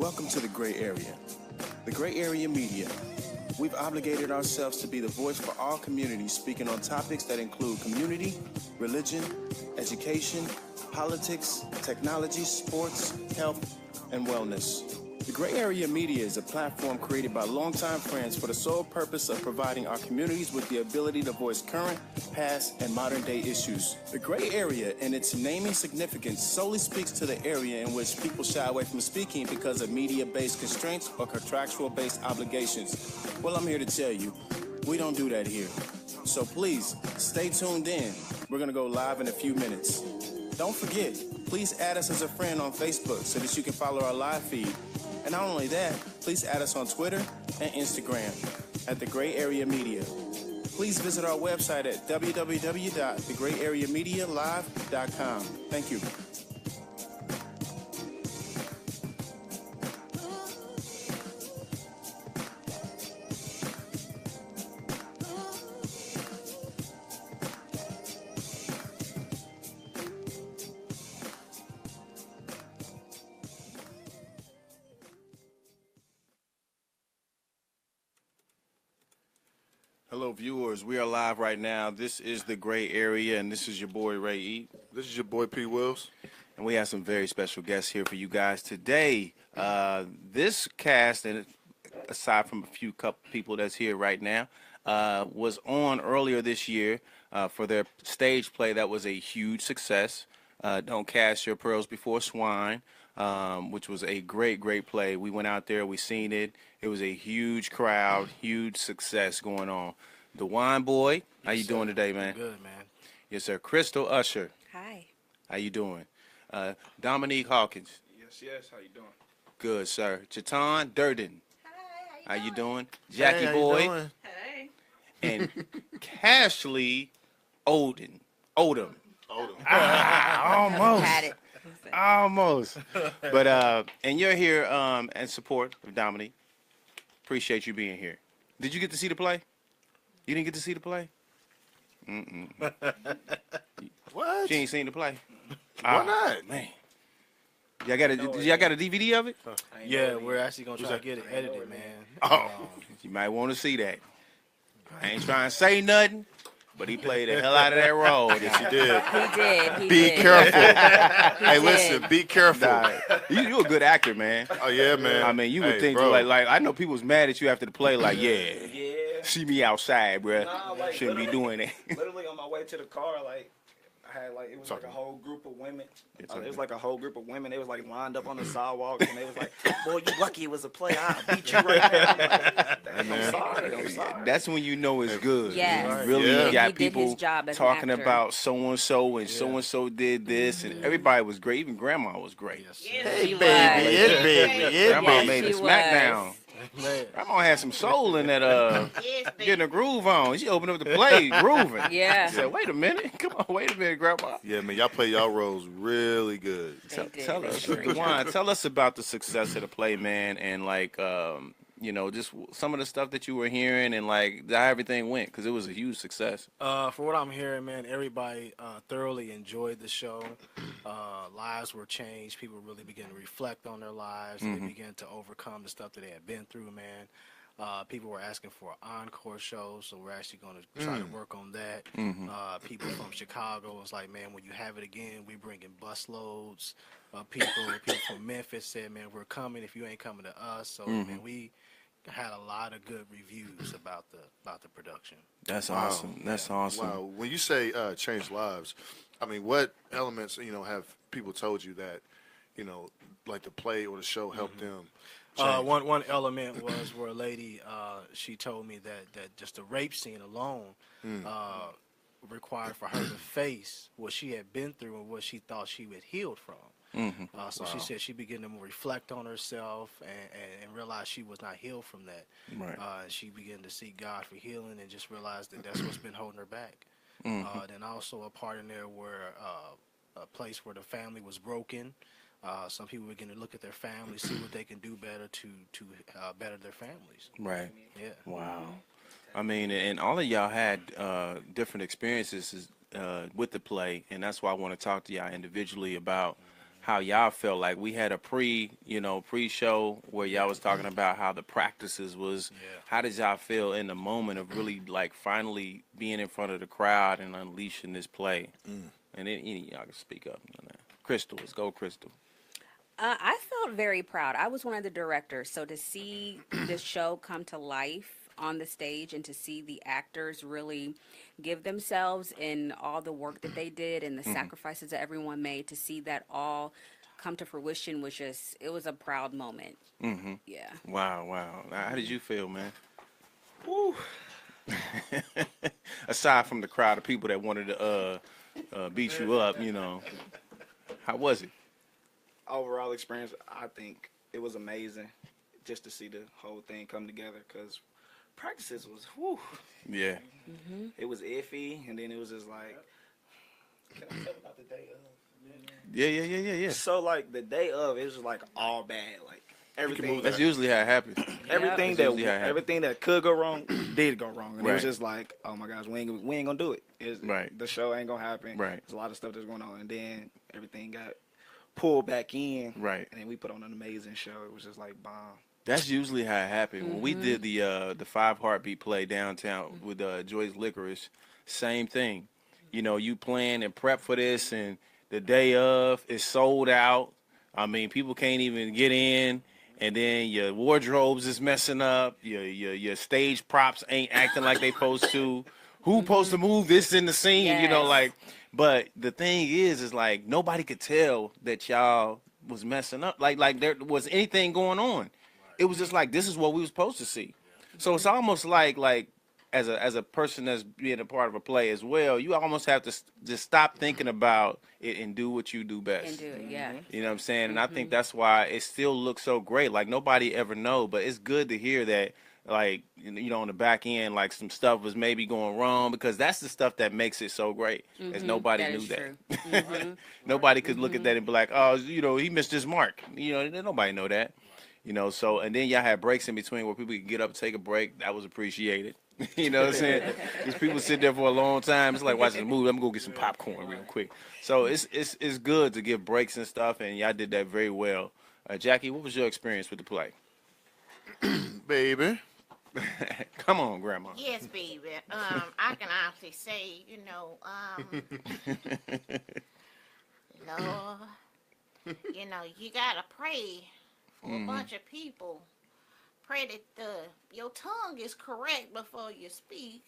Welcome to the Gray Area. The Gray Area Media. We've obligated ourselves to be the voice for all communities, speaking on topics that include community, religion, education, politics, technology, sports, health, and wellness. The Gray Area Media is a platform created by longtime friends for the sole purpose of providing our communities with the ability to voice current, past, and modern-day issues. The Gray Area and its naming significance solely speaks to the area in which people shy away from speaking because of media-based constraints or contractual-based obligations. Well, I'm here to tell you, we don't do that here. So please, stay tuned in. We're going to go live in a few minutes. Don't forget, please add us as a friend on Facebook so that you can follow our live feed. And not only that, please add us on Twitter and Instagram at The Gray Area Media. Please visit our website at www.thegrayareamedialive.com. Thank you. Hello, viewers. We are live right now. This is The Gray Area, and this is your boy, Ray E. This is your boy, P. Wills. And we have some very special guests here for you guys today. This cast, and aside from a few couple people that's here right now, was on earlier this year for their stage play that was a huge success. Don't Cast Your Pearls Before Swine, which was a great, great play. We went out there, we seen it. It was a huge crowd, huge success going on. Dujuan boy, how you doing today, man? Good, man. Yes, sir. Crystal Usher. Hi. How you doing? Dominique Hawkins. Yes. How you doing? Good, sir. Chatan Durden. Hi. How you doing? Jackie Hey, how boy. you doing? Hey. And Cashley Odom. Odom. Almost. Had it. Almost. But and you're here in support of Dominique. Appreciate you being here. Did you get to see the play? You didn't get to see the play? What? She ain't seen the play. Why not? Man. Y'all got a DVD of it? Yeah, we're actually going to try to get it edited, man. Oh. You might want to see that. I ain't trying to say nothing, but he played the hell out of that role. Yes, he did. He Be did. careful. Hey, did. listen, be careful. Nah, you a good actor, man. Oh, yeah, man. I mean, you would Hey, think bro. like I know people was mad at you after the play, like, yeah, see me outside, bruh. Nah, like, Shouldn't be doing that. Literally on my way to the car, like I had like it was like a whole group of women. It was like a whole group of women. They was like lined up on the sidewalk, and they was like, "Boy, you lucky it was a play. I'll beat you right now." I'm like, I'm sorry. That's when you know it's good. Yes. You really Yeah. got He did his people job as an talking actor. about so and so did this, and everybody was great. Even Grandma was great. Hey, Yeah, Grandma baby. made a She smackdown. was. Man. Grandma had some soul in that getting a groove on. She opened up the play grooving. Yeah. I said, wait a minute. Come on, wait a minute, Grandma. Yeah, man, y'all play y'all roles really good. They did. Tell us, Dujuan, tell us about the success of the play, man, and like, you know, just some of the stuff that you were hearing and like how everything went, because it was a huge success. For what I'm hearing, man, everybody thoroughly enjoyed the show. Lives were changed. People really began to reflect on their lives. They began to overcome the stuff that they had been through, man. People were asking for an encore show, so we're actually going to try to work on that. People from Chicago was like, man, when you have it again, we bring in bus loads. People from Memphis said, man, we're coming if you ain't coming to us. So, man, we had a lot of good reviews about the production. That's awesome. That's awesome. Wow. When you say change lives, I mean, what elements, have people told you that, like the play or the show helped them? One element was where a lady, she told me that just the rape scene alone required for her to face what she had been through and what she thought she had healed from. So she said she began to reflect on herself and realize she was not healed from that. Right. She began to seek God for healing and just realized that that's what's been holding her back. Then also a part in there where a place where the family was broken. Some people begin to look at their families, see what they can do better to better their families. Right. Yeah. Wow. I mean, and all of y'all had different experiences with the play, and that's why I want to talk to y'all individually about how y'all felt. Like we had a pre-show where y'all was talking about how the practices was. Yeah. How did y'all feel in the moment of really like finally being in front of the crowd and unleashing this play? And then any of y'all can speak up on that. Crystal, let's go, Crystal. I felt very proud. I was one of the directors, so to see the show come to life on the stage and to see the actors really give themselves in all the work that they did and the sacrifices that everyone made, to see that all come to fruition was just, it was a proud moment. Yeah. Wow. Now, how did you feel, man? Woo. Aside from the crowd of people that wanted to beat you up, how was it? Overall experience, I think it was amazing just to see the whole thing come together, because practices was, whew, Yeah. it was iffy, and then it was just like, can I tell about the day of? Yeah. So like the day of, it was just like all bad, like everything. That's usually how it happens. Everything That's usually how it happens. everything that could go wrong did go wrong, and it was Right. just like, oh my gosh, we ain't gonna do it. Right. The show ain't gonna happen. Right. There's a lot of stuff that's going on, and then everything got pulled back in. Right. And then we put on an amazing show. It was just like bomb. That's usually how it happened. When we did the 5 Heartbeat play downtown with Joy's Licorice, same thing. You plan and prep for this, and the day of it's sold out. I mean, people can't even get in, and then your wardrobes is messing up. Your stage props ain't acting like they supposed to. Who supposed to move this in the scene? Yes. But the thing is like nobody could tell that y'all was messing up. Like there was anything going on. It was just like this is what we were supposed to see. So it's almost like as a person that's being a part of a play as well, you almost have to just stop thinking about it and do what you do best. And do it, yeah. You know what I'm saying? And I think that's why it still looks so great. Like nobody ever know, but it's good to hear that. Like on the back end, like some stuff was maybe going wrong, because that's the stuff that makes it so great. As nobody That knew is that. true. Nobody could look at that and be like, oh, he missed his mark. Nobody know that. So and then y'all had breaks in between where people could get up, take a break. That was appreciated. You know what I'm saying? Because people sit there for a long time. It's like watching a movie. I'm gonna go get some popcorn real quick. So it's good to give breaks and stuff, and y'all did that very well. Jackie, what was your experience with the play? Baby. Come on, Grandma. Yes, baby. I can honestly say, Lord, you gotta pray for a bunch of people. Pray that your tongue is correct before you speak.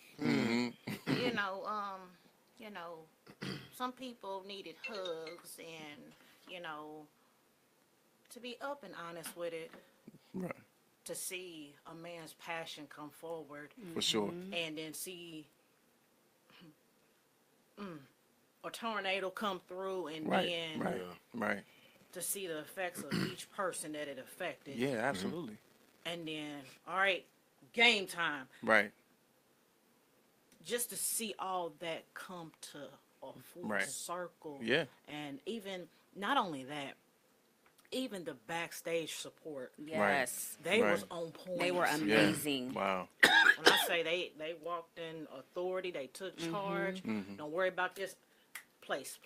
Some people needed hugs and, To be up and honest with it, Right. to see a man's passion come forward For sure. and then see a tornado come through and then Right. to see the effects of each person that it affected. Yeah, absolutely. And then, all right, game time. Right. Just to see all that come to a full circle. Yeah. And even, not only that, even the backstage support. Yes. They was on point. They were amazing. Yeah. Wow. When I say they walked in authority, they took charge. Don't worry about this. Place.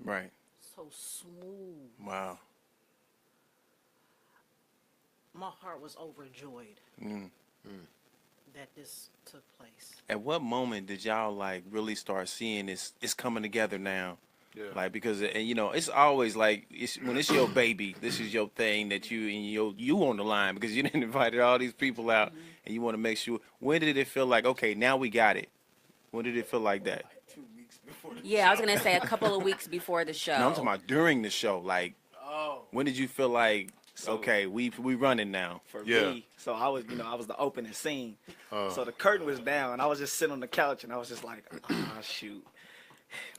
Right. So smooth. Wow. My heart was overjoyed that this took place. At what moment did y'all like really start seeing this? It's coming together now. Yeah. Like because it's always like when it's your baby, this is your thing that you on the line because you didn't invite all these people out and you want to make sure. When did it feel like okay, now we got it? When did it feel like that? 2 weeks before the Yeah, I was gonna say a couple of weeks before the show. No, I'm talking about during the show. Like, when did you feel like okay, we running now? For me, so I was the opening scene. So the curtain was down, and I was just sitting on the couch, and I was just like, shoot.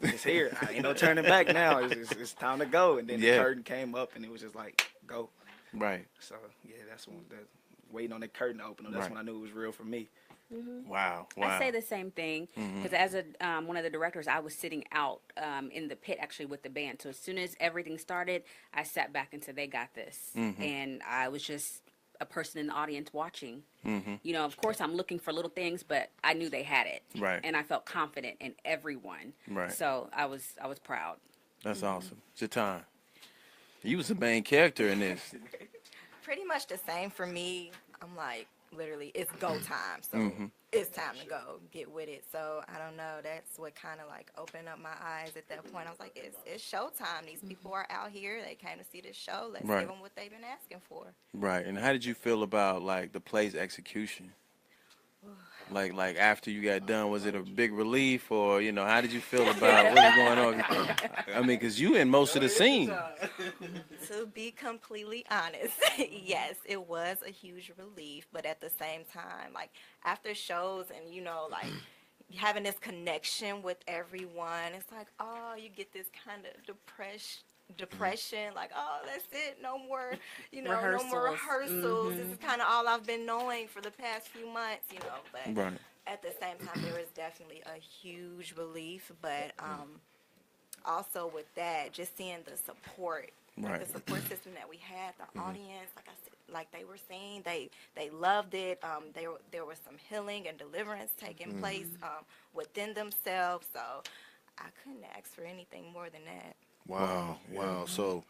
It's here. I ain't no turning back now. It's time to go. And then the curtain came up, and it was just like, go. Right. So, yeah, that's when waiting on the curtain to open up. That's when I knew it was real for me. Wow. I say the same thing because as one of the directors, I was sitting out in the pit actually with the band. So as soon as everything started, I sat back and said, "They got this," and I was just a person in the audience watching. Of course, I'm looking for little things, but I knew they had it, Right. and I felt confident in everyone. Right. So I was proud. That's awesome. It's your time. You was the main character in this. Pretty much the same for me. I'm like, literally, it's go time. So it's time to go get with it. So I don't know. That's what kind of like opened up my eyes at that point. I was like, it's showtime. These people are out here. They came to see this show. Let's Right. give them what they've been asking for. Right. And how did you feel about like the play's execution? Like after you got done, was it a big relief, or how did you feel about what was going on? I mean, cause you in most of the scene. To be completely honest, yes, it was a huge relief. But at the same time, like after shows and like having this connection with everyone, it's like, oh, you get this kind of depression, like, oh, that's it, no more, no more rehearsals. This is kind of all I've been knowing for the past few months, but Right. at the same time, there was definitely a huge relief, but also with that, just seeing the support, Right. the support system that we had, the audience, like I said, like they were saying, they loved it. There was some healing and deliverance taking place within themselves, so I couldn't ask for anything more than that. Wow. So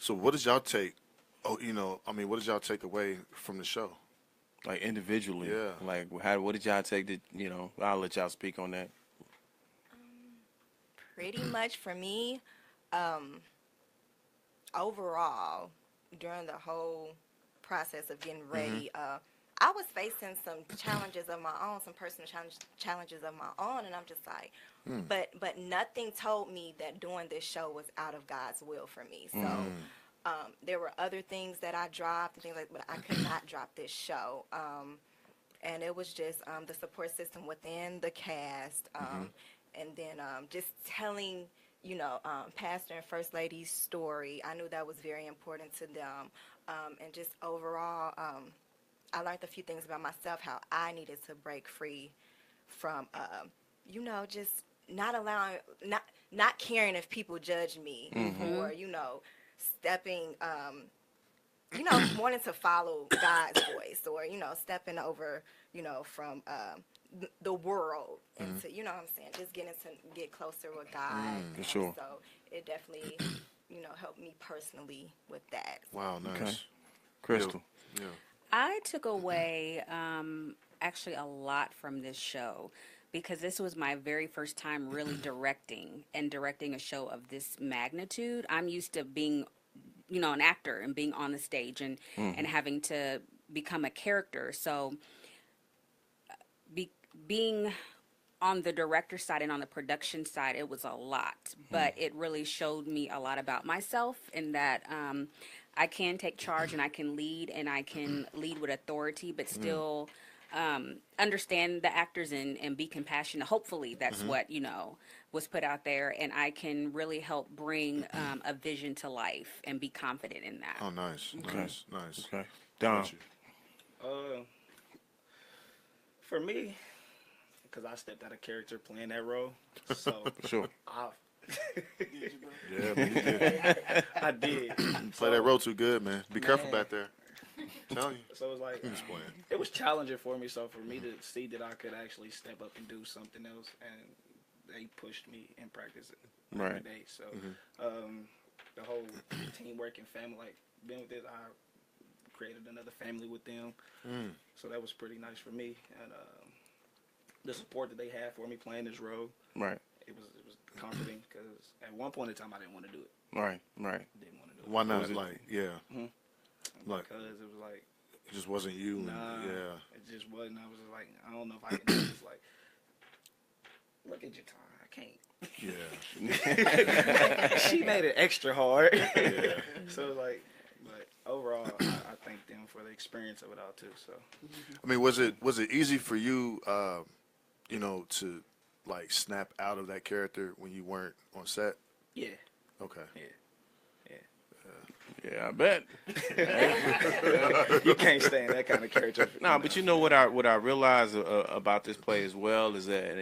what did y'all take? Oh, what did y'all take away from the show? Like individually. Yeah. Like what did y'all take that, I'll let y'all speak on that. Pretty much for me, overall, during the whole process of getting ready, I was facing some challenges of my own, some personal challenges of my own, and I'm just like, but nothing told me that doing this show was out of God's will for me. So there were other things that I dropped and things like, but I could not drop this show. And it was just the support system within the cast, and then just telling, Pastor and First Lady's story. I knew that was very important to them, and just overall, I learned a few things about myself, how I needed to break free from, just not allowing, not caring if people judge me, or, stepping, wanting to follow God's voice, or, stepping over, from the world into, what I'm saying, just getting to get closer with God. For sure. So it definitely, helped me personally with that. Wow, nice. Okay. Crystal. Yeah. I took away actually a lot from this show because this was my very first time really directing a show of this magnitude. I'm used to being, an actor and being on the stage and having to become a character. So being on the director side and on the production side, it was a lot, but it really showed me a lot about myself in that I can take charge and I can lead with authority, but still understand the actors and be compassionate. Hopefully that's what, was put out there, and I can really help bring a vision to life and be confident in that. Oh, nice. Nice. Okay. Don. For me, because I stepped out of character playing that role, so Sure. Yeah, man, you did. I did. Play that role too good, man. Be careful back there. Tell you. So it was like, He was playing. it was challenging for me. So for me to see that I could actually step up and do something else, and they pushed me in practice every Right. day. So the whole teamwork and family, like being with this, I created another family with them. So that was pretty nice for me, and the support that they had for me playing this role. Right. It was comforting because at one point in time I didn't want to do it. Right. Didn't want to do it. Why not? Like, yeah. Like, Because it was like, it just wasn't you. nah, Yeah. it just wasn't. I was just like, I don't know if I can do this. Like, look at your time. I can't. Yeah. She made it extra hard. Yeah. So like, but overall, I thank them for the experience of it all too. So I mean, was it easy for you, to like snap out of that character when you weren't on set? yeah, Okay. Yeah, I bet. you can't stand that kind of character. No, but you know what I realized about this play as well is that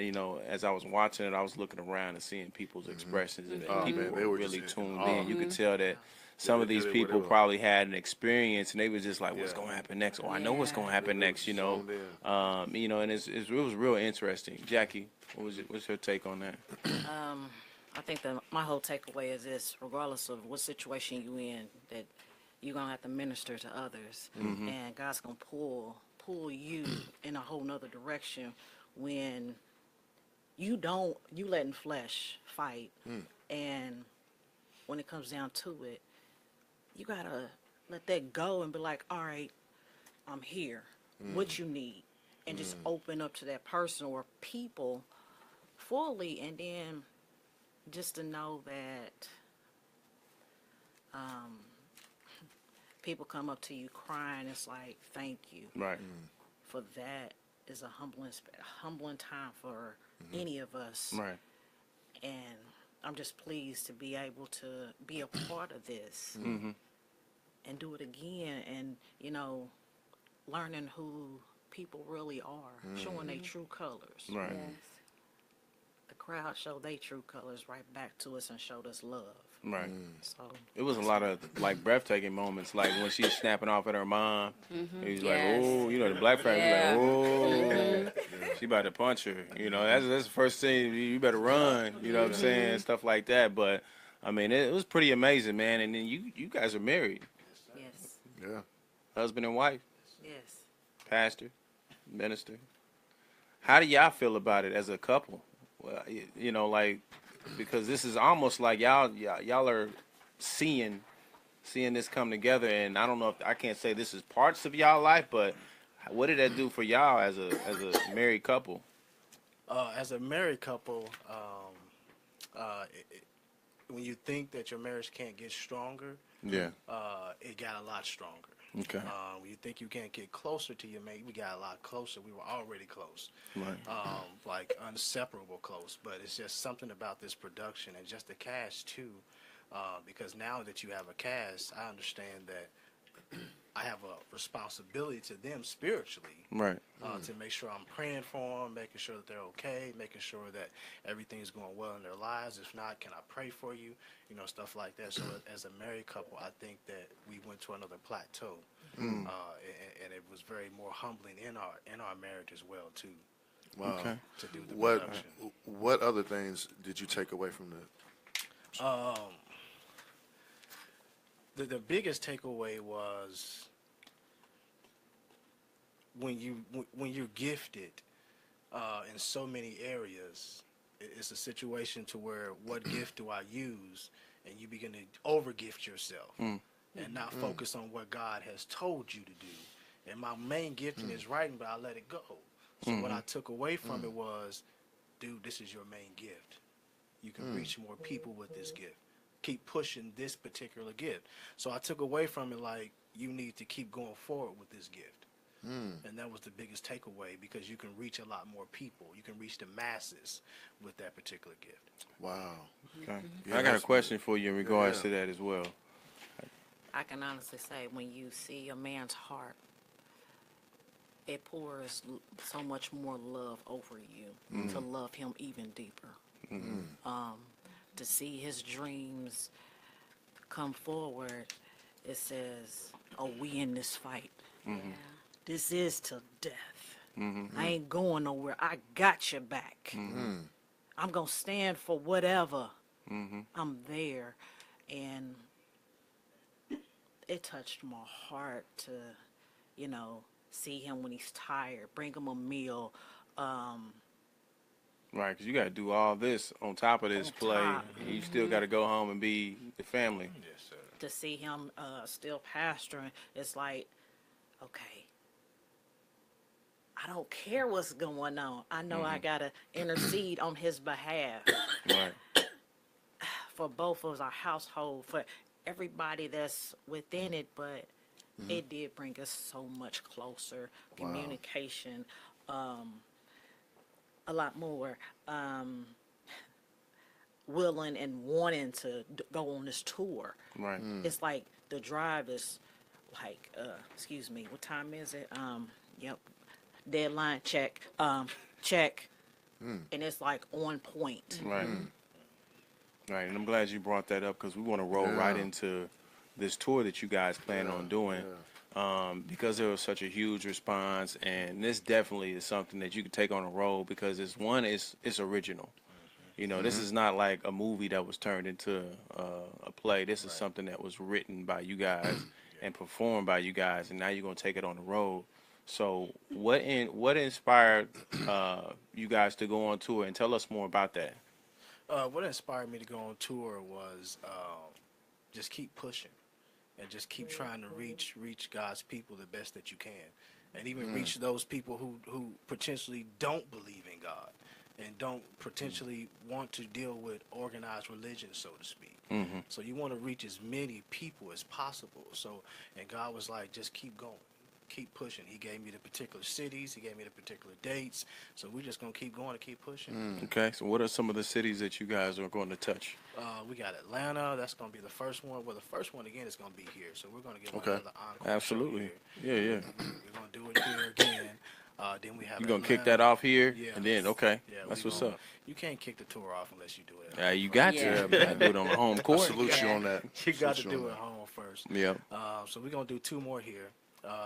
as I was watching it, I was looking around and seeing people's expressions, and people man, they were were really just tuned in awe. in. You could tell that some of they these did people whatever. probably had an experience, and they was just like, "What's Yeah. going to happen next?" Oh, I know what's going to happen next. zoned in. And it was real interesting. Jackie, what's your take on that? I think that my whole takeaway is this: regardless of what situation you in, that you're gonna have to minister to others, and God's gonna pull you in a whole nother direction when you letting flesh fight, and when it comes down to it, you gotta let that go and be like, all right, I'm here. What you need, and just open up to that person or people fully, and then just to know that people come up to you crying. It's like, thank you. Right. For that is a humbling time for any of us. Right. And I'm just pleased to be able to be a part of this and do it again, and learning who people really are, showing their true colors. Right. Yes. The crowd showed their true colors right back to us and showed us love. Right. So It was a lot of like breathtaking moments, like when she's snapping off at her mom. He's like, Yes. oh, the black family, Yeah. like, oh, she about to punch her. That's the first thing. You better run. You know what I'm saying? Stuff like that. But I mean, it was pretty amazing, man. And then you guys are married, yes, Yeah. husband and wife, yes. pastor, minister. How do y'all feel about it as a couple? Well, like, because this is almost like y'all are seeing this come together, and I don't know if I can't say this is parts of y'all life, but what did that do for y'all as a married couple? As a married couple, when you think that your marriage can't get stronger, Yeah. it got a lot stronger. Okay. When you think you can't get closer to your mate, we got a lot closer. We were already close, Right. like inseparable close. But it's just something about this production and just the cast too, because now that you have a cast, I understand that I have a responsibility to them spiritually. Right. To make sure I'm praying for them, making sure that they're okay, making sure that everything's going well in their lives. If not, can I pray for you? Stuff like that. So as a married couple, I think that we went to another plateau, and it was very more humbling in our marriage as well too. Wow. Okay. To do the What production. what other things did you take away from the? The biggest takeaway was when you're gifted in so many areas, it's a situation to where what gift do I use, and you begin to overgift yourself and not focus on what God has told you to do. And my main gifting is writing, but I let it go. So what I took away from it was, dude, this is your main gift. You can reach more people with this gift. Keep pushing this particular gift. So I took away from it like, you need to keep going forward with this gift. And that was the biggest takeaway, because you can reach a lot more people. You can reach the masses with that particular gift. Wow. Okay. Yeah, I got a that's- question for you in regards yeah. to that as well. I can honestly say, when you see a man's heart, it pours so much more love over you to love him even deeper. To see his dreams come forward, it says, oh, we in this fight. This is to death. I ain't going nowhere. I got your back. I'm going to stand for whatever. I'm there. And it touched my heart to, see him when he's tired, bring him a meal. Right, because you got to do all this on top of this play. top. And you still got to go home and be the family. Yes, sir. To see him still pastoring, it's like, okay, I don't care what's going on. I know I got to intercede on his behalf Right. for both of our household, for everybody that's within it, but it did bring us so much closer. Communication, a lot more willing and wanting to go on this tour. Right. It's like the drive is like, excuse me, what time is it? Yep, deadline, check, check, and it's like on point. Right. Right, and I'm glad you brought that up, because we want to roll right into this tour that you guys plan on doing, because there was such a huge response, and this definitely is something that you can take on the road, because it's original. You know, this is not like a movie that was turned into a play. This is something that was written by you guys and performed by you guys, and now you're gonna take it on the road. So, what inspired you guys to go on tour, and tell us more about that? What inspired me to go on tour was just keep pushing and just keep trying to reach God's people the best that you can, and even reach those people who potentially don't believe in God and don't potentially want to deal with organized religion, so to speak. So you want to reach as many people as possible. So, and God was like, just keep going. Keep pushing. He gave me the particular cities. He gave me the particular dates. So we're just going to keep going and keep pushing. Okay, so what are some of the cities that you guys are going to touch? We got Atlanta. That's going to be the first one. Well, the first one, again, is going to be here. So we're going to give another encore. Absolutely. Show here. Yeah. We're going to do it here again. Then we have You're going to Atlanta. kick that off here? Yeah. And then, okay. Yeah, That's what's up. You can't kick the tour off unless you do it. You got to. You gotta do it on the home court. Salute you on that. You got to do it at home first. Yeah. So we're going to do 2 more here.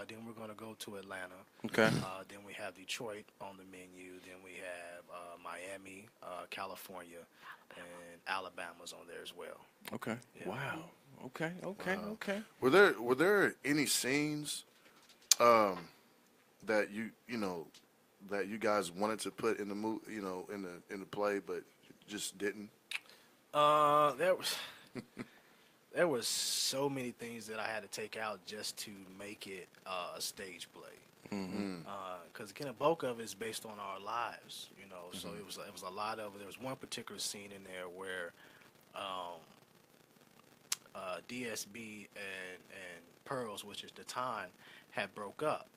Then we're going to go to Atlanta. Okay. Then we have Detroit on the menu. Then we have Miami, California, and Alabama's on there as well. Okay. Yeah. Wow. Okay. Were there any scenes that that you guys wanted to put in the in the play but just didn't? There was so many things that I had to take out just to make it a stage play. Because again, the bulk of it is based on our lives, So it was a lot of. There was one particular scene in there where D.S.B. and Pearls, which is the time, had broke up,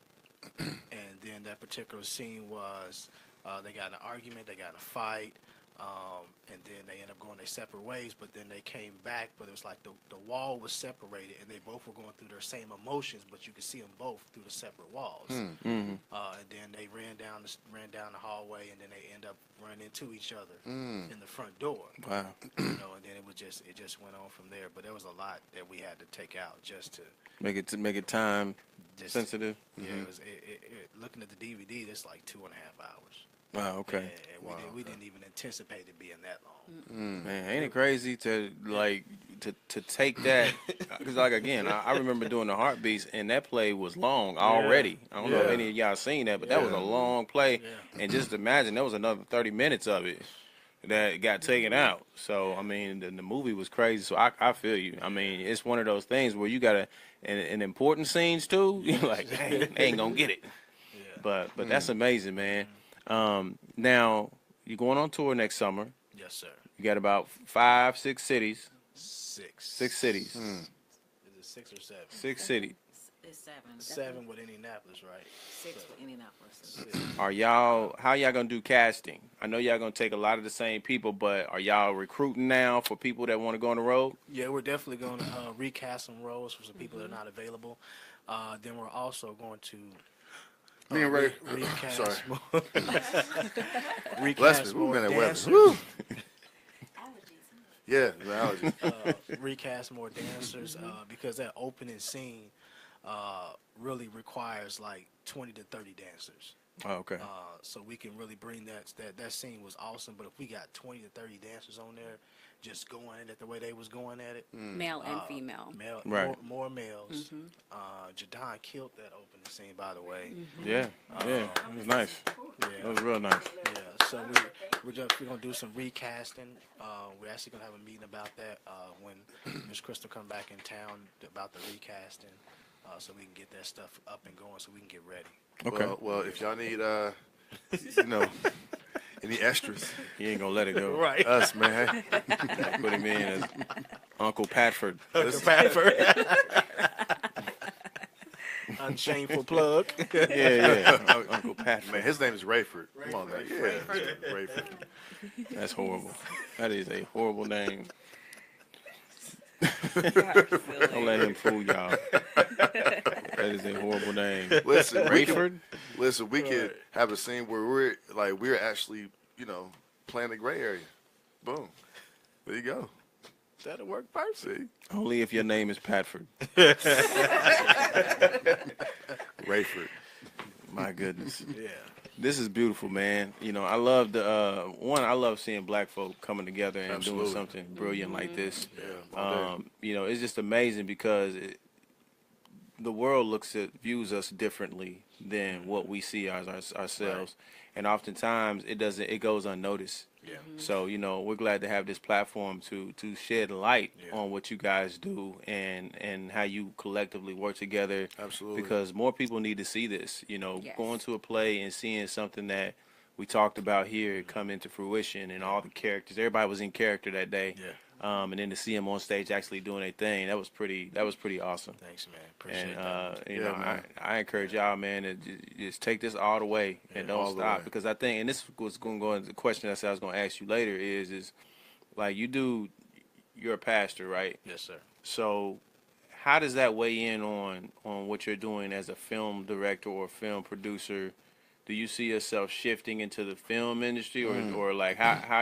and then that particular scene was they got in an argument, they got in a fight. And then they ended up going their separate ways, but then they came back, but it was like the wall was separated, and they both were going through their same emotions, but you could see them both through the separate walls. And then they ran down the hallway, and then they end up running into each other in the front door. Wow. And then it just went on from there. But there was a lot that we had to take out just to make it time sensitive. Yeah, it was. Looking at the DVD, it's like 2.5 hours. Wow. Okay. And we didn't even anticipate it being that long. Man, ain't it crazy to take that? Because again, I remember doing the Heartbeats, and that play was long already. I don't know if any of y'all seen that, but that was a long play. And just imagine there was another 30 minutes of it that got taken out. So I mean, the movie was crazy. So I feel you. I mean, it's one of those things where you gotta in important scenes too. You're like, dang, they ain't gonna get it. But that's amazing, man. Now you're going on tour next summer. Yes, sir. You got about 5, 6 cities. 6 cities. Is it 6 or 7? 6 cities. It's 7. 7 with Indianapolis, right? 6 with Indianapolis. How y'all gonna do casting? I know y'all gonna take a lot of the same people, but are y'all recruiting now for people that want to go on the road? Yeah, we're definitely going to recast some roles for some people that are not available. Then we're also going to Me and Ray. recast Sorry. more, Bless recast me. more We've been at dancers. weather. Yeah, the allergies. Recast more dancers because that opening scene really requires like 20 to 30 dancers. Oh, okay. So we can really bring that scene was awesome. But if we got 20 to 30 dancers on there, just going at it the way they was going at it, Male and female. Right. More males. Jadon killed that opening scene, by the way. Yeah, it was nice. Yeah. It was real nice. Yeah, so we're gonna do some recasting. We're actually gonna have a meeting about that when Miss Crystal come back in town about the recasting, so we can get that stuff up and going, so we can get ready. Okay. Well, if y'all need, any extras, He ain't gonna let it go. Right. us, man. Put him in as Uncle Patford. Unshameful plug. Yeah. Uncle Patford. Man, his name is Rayford. Come on, man. Yeah, Rayford. That's horrible. That is a horrible name. Don't let him fool y'all. That is a horrible name. Listen, Rayford? we could have a scene where we're actually, playing the gray area. Boom. There you go. That'll work perfect. See? Only if your name is Patford. Rayford. My goodness. Yeah. This is beautiful, man. You know, I love the I love seeing black folk coming together and Absolutely. doing something brilliant like this. Yeah, all day. You know, it's just amazing because the world views us differently than what we see ourselves, and oftentimes it goes unnoticed. Yeah. So you know, we're glad to have this platform to shed light on what you guys do and how you collectively work together. Absolutely. Because more people need to see this. You know, Yes. going to a play and seeing something that we talked about here come into fruition, and all the characters. Everybody was in character that day. Yeah. And then to see them on stage actually doing their thing, that was pretty awesome. Thanks, man. Appreciate And that. you Yeah, know, man. I encourage y'all, man, to just take this all the way and all don't the stop. way. Because I think, and this was going to go into the question I said I was going to ask you later is like you're a pastor, right? Yes, sir. So how does that weigh in on what you're doing as a film director or film producer? Do you see yourself shifting into the film industry, or like how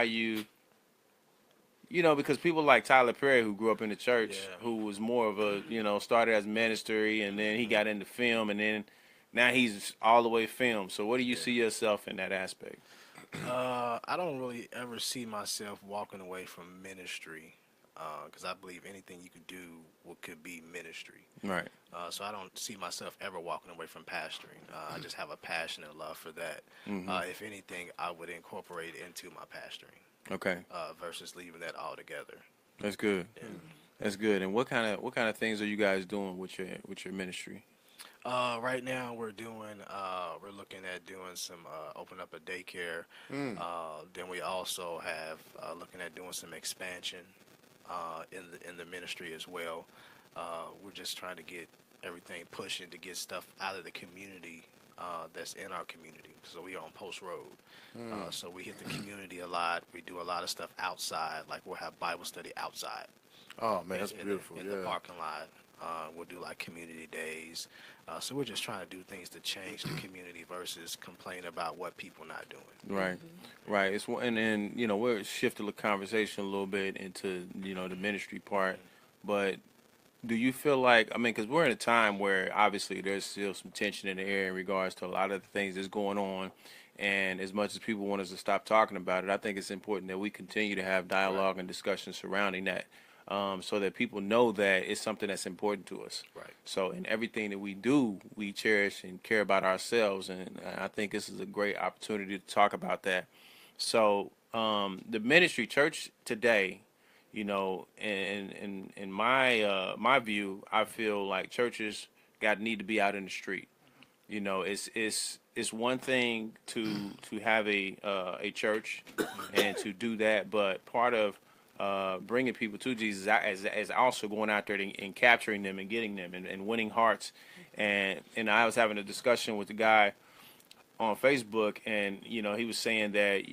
you know, because people like Tyler Perry, who grew up in the church, who was more of a, you know, started as ministry, and then he got into film, and then now he's all the way film. So what do you see yourself in that aspect? I don't really ever see myself walking away from ministry, because I believe anything you could do could be ministry. Right. So I don't see myself ever walking away from pastoring. I just have a passion and love for that. If anything, I would incorporate it into my pastoring. Okay. Versus leaving that all together. That's good. Yeah. That's good. And what kind of things are you guys doing with your ministry? Right now we're looking at doing some open up a daycare. Then we also have looking at doing some expansion in the ministry as well. We're just trying to get everything pushing to get stuff out of the community that's in our community. So we are on Post Road. So we hit the community a lot. We do a lot of stuff outside, like we'll have Bible study outside. Oh man, that's beautiful. In the parking lot. We'll do like community days. So we're just trying to do things to change the community versus complain about what people not doing. Right, right. And then you know we're shifting the conversation a little bit into the ministry part, but do you feel like, I mean, because we're in a time where obviously there's still some tension in the air in regards to a lot of the things that's going on, and as much as people want us to stop talking about it, I think it's important that we continue to have dialogue and discussion surrounding that, so that people know that it's something that's important to us. Right. So in everything that we do, we cherish and care about ourselves, and I think this is a great opportunity to talk about that. So the ministry church today, in my view, I feel like churches need to be out in the street. It's one thing to have a church and to do that, but part of bringing people to Jesus is also going out there and capturing them and getting them and winning hearts. And I was having a discussion with the guy on Facebook, and he was saying that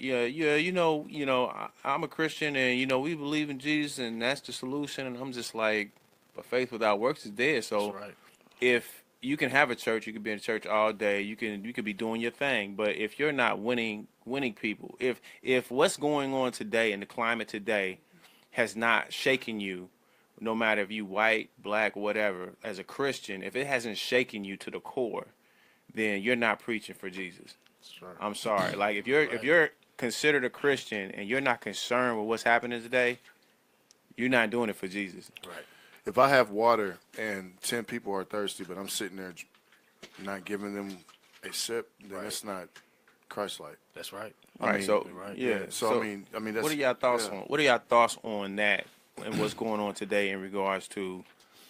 I'm a Christian, and we believe in Jesus, and that's the solution. And I'm just like, but faith without works is dead. So That's right. if you can have a church, you can be in church all day, you could be doing your thing, but if you're not winning people, if what's going on today in the climate today has not shaken you, no matter if you white, black, whatever, as a Christian, if it hasn't shaken you to the core, then you're not preaching for Jesus. Right. I'm sorry. Like if you're considered a Christian and you're not concerned with what's happening today, you're not doing it for Jesus. Right. If I have water and 10 people are thirsty, but I'm sitting there not giving them a sip, then it's not Christ-like. That's right. All right. So Right. yeah. So I mean, that's, what are y'all thoughts on? What are y'all thoughts on that and what's going on today in regards to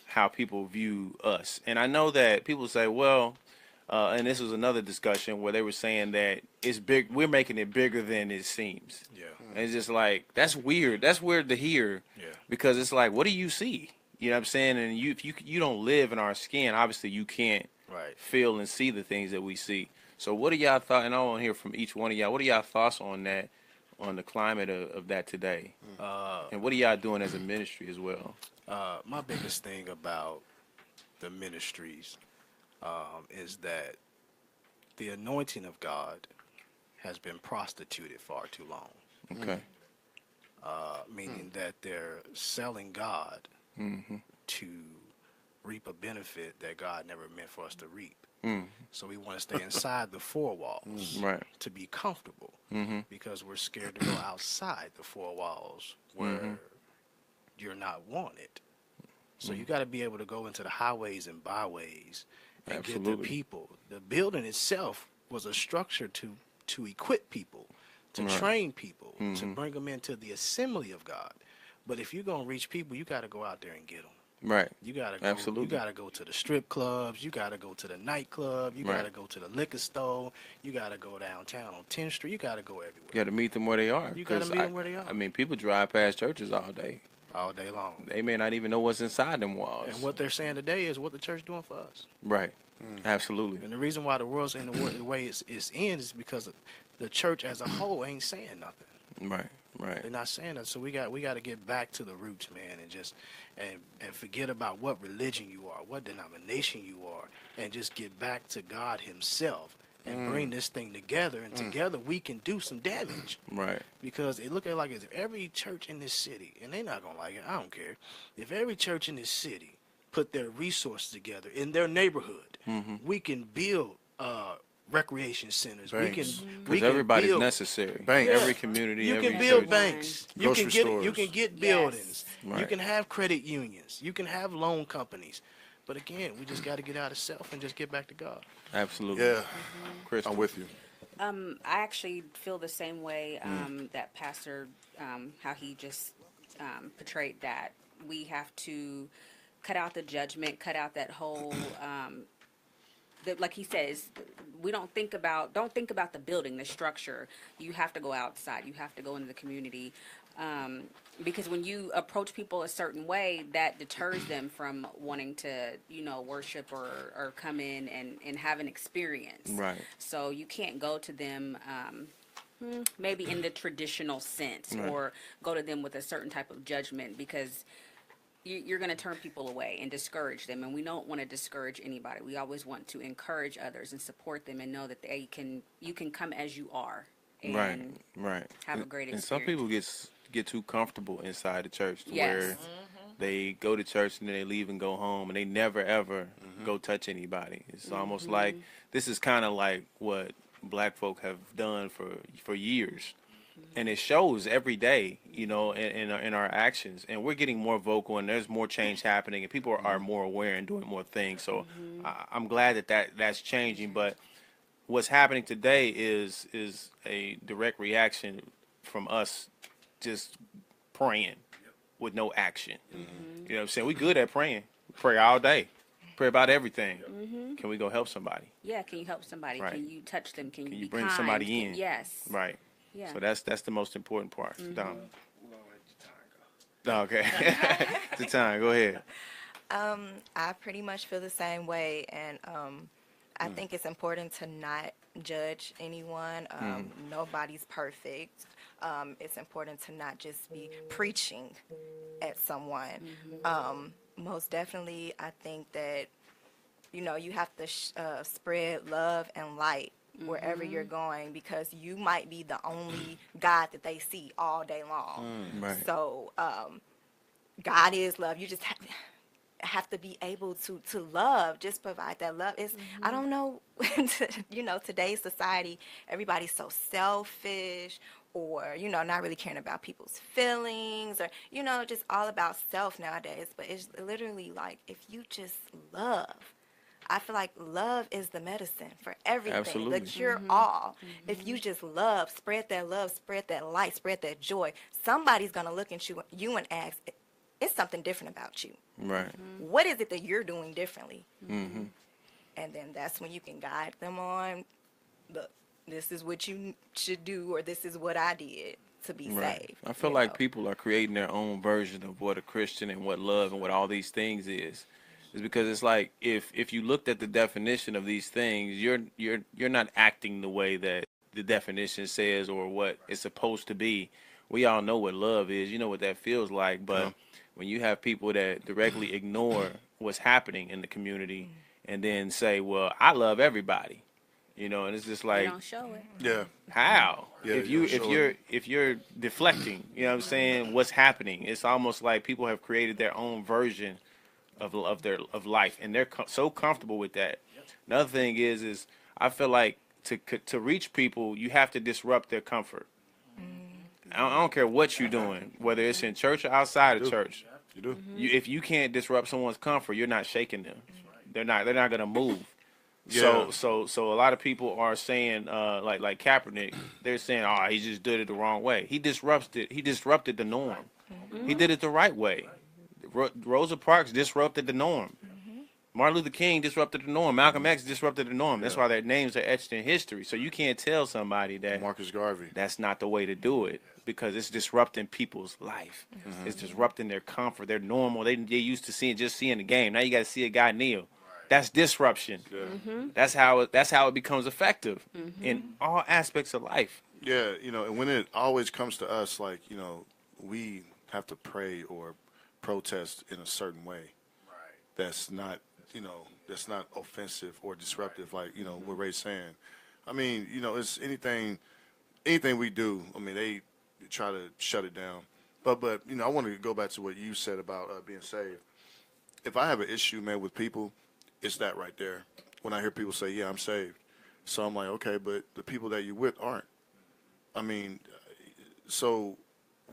how people view us? And I know that people say, well, and this was another discussion where they were saying that it's big. We're making it bigger than it seems. Yeah. And it's just like, that's weird. That's weird to hear. Yeah. Because it's like, what do you see? You know what I'm saying? And if you don't live in our skin, obviously you can't feel and see the things that we see. So what are y'all thoughts? And I want to hear from each one of y'all. What are y'all thoughts on that, on the climate of that today? And what are y'all doing as a ministry as well? My biggest thing about the ministries is that the anointing of God has been prostituted far too long. Okay. Meaning that they're selling God to reap a benefit that God never meant for us to reap. So we want to stay inside the four walls Right. to be comfortable because we're scared to go outside the four walls where you're not wanted. So you got to be able to go into the highways and byways and get the Absolutely. people. The building itself was a structure to equip people, to Right. train people, to bring them into the assembly of God. But if you're going to reach people, you got to go out there and get them. Right. You gotta go. Absolutely. You gotta go to the strip clubs. You gotta go to the nightclub. You Right. gotta go to the liquor store. You gotta go downtown on 10th Street. You gotta go everywhere. You got to meet them where they are. You gotta 'cause meet them where they are. I mean, people drive past churches all day. All day long. They may not even know what's inside them walls. And what they're saying today is what the church doing for us. Right. Absolutely. And the reason why the world's in the way it's in is because the church as a whole ain't saying nothing. Right. Right. They're not saying that. So we got to get back to the roots, man, and just and forget about what religion you are, what denomination you are, and just get back to God Himself and bring this thing together. And together we can do some damage. Right. Because it look like if every church in this city, and they're not gonna like it, I don't care. If every church in this city put their resources together in their neighborhood, we can build recreation centers. Banks. We Because can everybody's build, necessary. Banks. Every community, you every can build church. banks. You can Grocery get you stores. can get Yes. buildings. You Right. can have credit unions. You can have loan companies. But again, we just got to get out of self and just get back to God. Absolutely. Yeah, Crystal. I'm with you. I actually feel the same way that Pastor, how he just portrayed that we have to cut out the judgment, cut out that whole, like he says, we don't think about the building, the structure. You have to go outside. You have to go into the community. Because when you approach people a certain way, that deters them from wanting to, worship or come in and have an experience. Right. So you can't go to them maybe in the traditional sense Right. or go to them with a certain type of judgment because you're going to turn people away and discourage them. And we don't want to discourage anybody. We always want to encourage others and support them and know that you can come as you are. And Right. have a great And some people get too comfortable inside the church to Yes. where they go to church and then they leave and go home and they never ever go touch anybody. It's almost like this is kind of like what black folk have done for years. And it shows every day, in our actions. And we're getting more vocal and there's more change happening and people are more aware and doing more things. So I'm glad that's changing. But what's happening today is a direct reaction from us just praying with no action. You know what I'm saying? We good at praying. We pray all day. Pray about everything. Can we go help somebody? Yeah, can you help somebody? Right. Can you touch them? Can you be bring kind? somebody in? Yes. Right. Yeah. So that's the most important part. Dom. Okay. The time. Go ahead. I pretty much feel the same way, and I think it's important to not judge anyone. Nobody's perfect. It's important to not just be preaching at someone. Most definitely, I think that, you have to spread love and light wherever you're going because you might be the only God that they see all day long. Right. So God is love. You just have to be able to love, just provide that love. I don't know, today's society, everybody's so selfish or, not really caring about people's feelings or, just all about self nowadays. But it's literally like if you just love, I feel like love is the medicine for everything, Absolutely. the cure all. If you just love, spread that light, spread that joy, somebody's going to look at you and ask, it's something different about you. Right. What is it that you're doing differently? And then that's when you can guide them on, look, this is what you should do, or this is what I did to be saved. I feel like people are creating their own version of what a Christian and what love and what all these things is because it's like if you looked at the definition of these things, you're not acting the way that the definition says or what it's supposed to be. We all know what love is. You know what that feels like, but when you have people that directly ignore what's happening in the community and then say, well, I love everybody, and it's just like, You don't show it. Yeah. how? Yeah, if you're deflecting, you know what I'm saying, what's happening, it's almost like people have created their own version of life and they're so comfortable with that Another thing is I feel like to reach people, you have to disrupt their comfort. I don't care what you're doing, whether it's in church or outside of church. You do. If you can't disrupt someone's comfort, you're not shaking them. They're not gonna move. Yeah. So a lot of people are saying like Kaepernick, they're saying, oh, he just did it the wrong way. He disrupted the norm. He did it the right way. Rosa Parks disrupted the norm. Martin Luther King disrupted the norm. Malcolm X disrupted the norm. That's why their names are etched in history. So you can't tell somebody that Marcus Garvey. that's not the way to do it, because it's disrupting people's life. It's disrupting their comfort, their normal. They used to seeing the game. Now you got to see a guy kneel. That's disruption. That's how it becomes effective in all aspects of life. Yeah, and when it always comes to us, like, we have to pray or protest in a certain way. That's not, that's not offensive or disruptive, like, what Ray's saying. I mean, it's anything we do, I mean, they try to shut it down. But I want to go back to what you said about being saved. If I have an issue, man, with people, it's that right there. When I hear people say, yeah, I'm saved. So I'm like, okay, but the people that you with aren't. I mean, so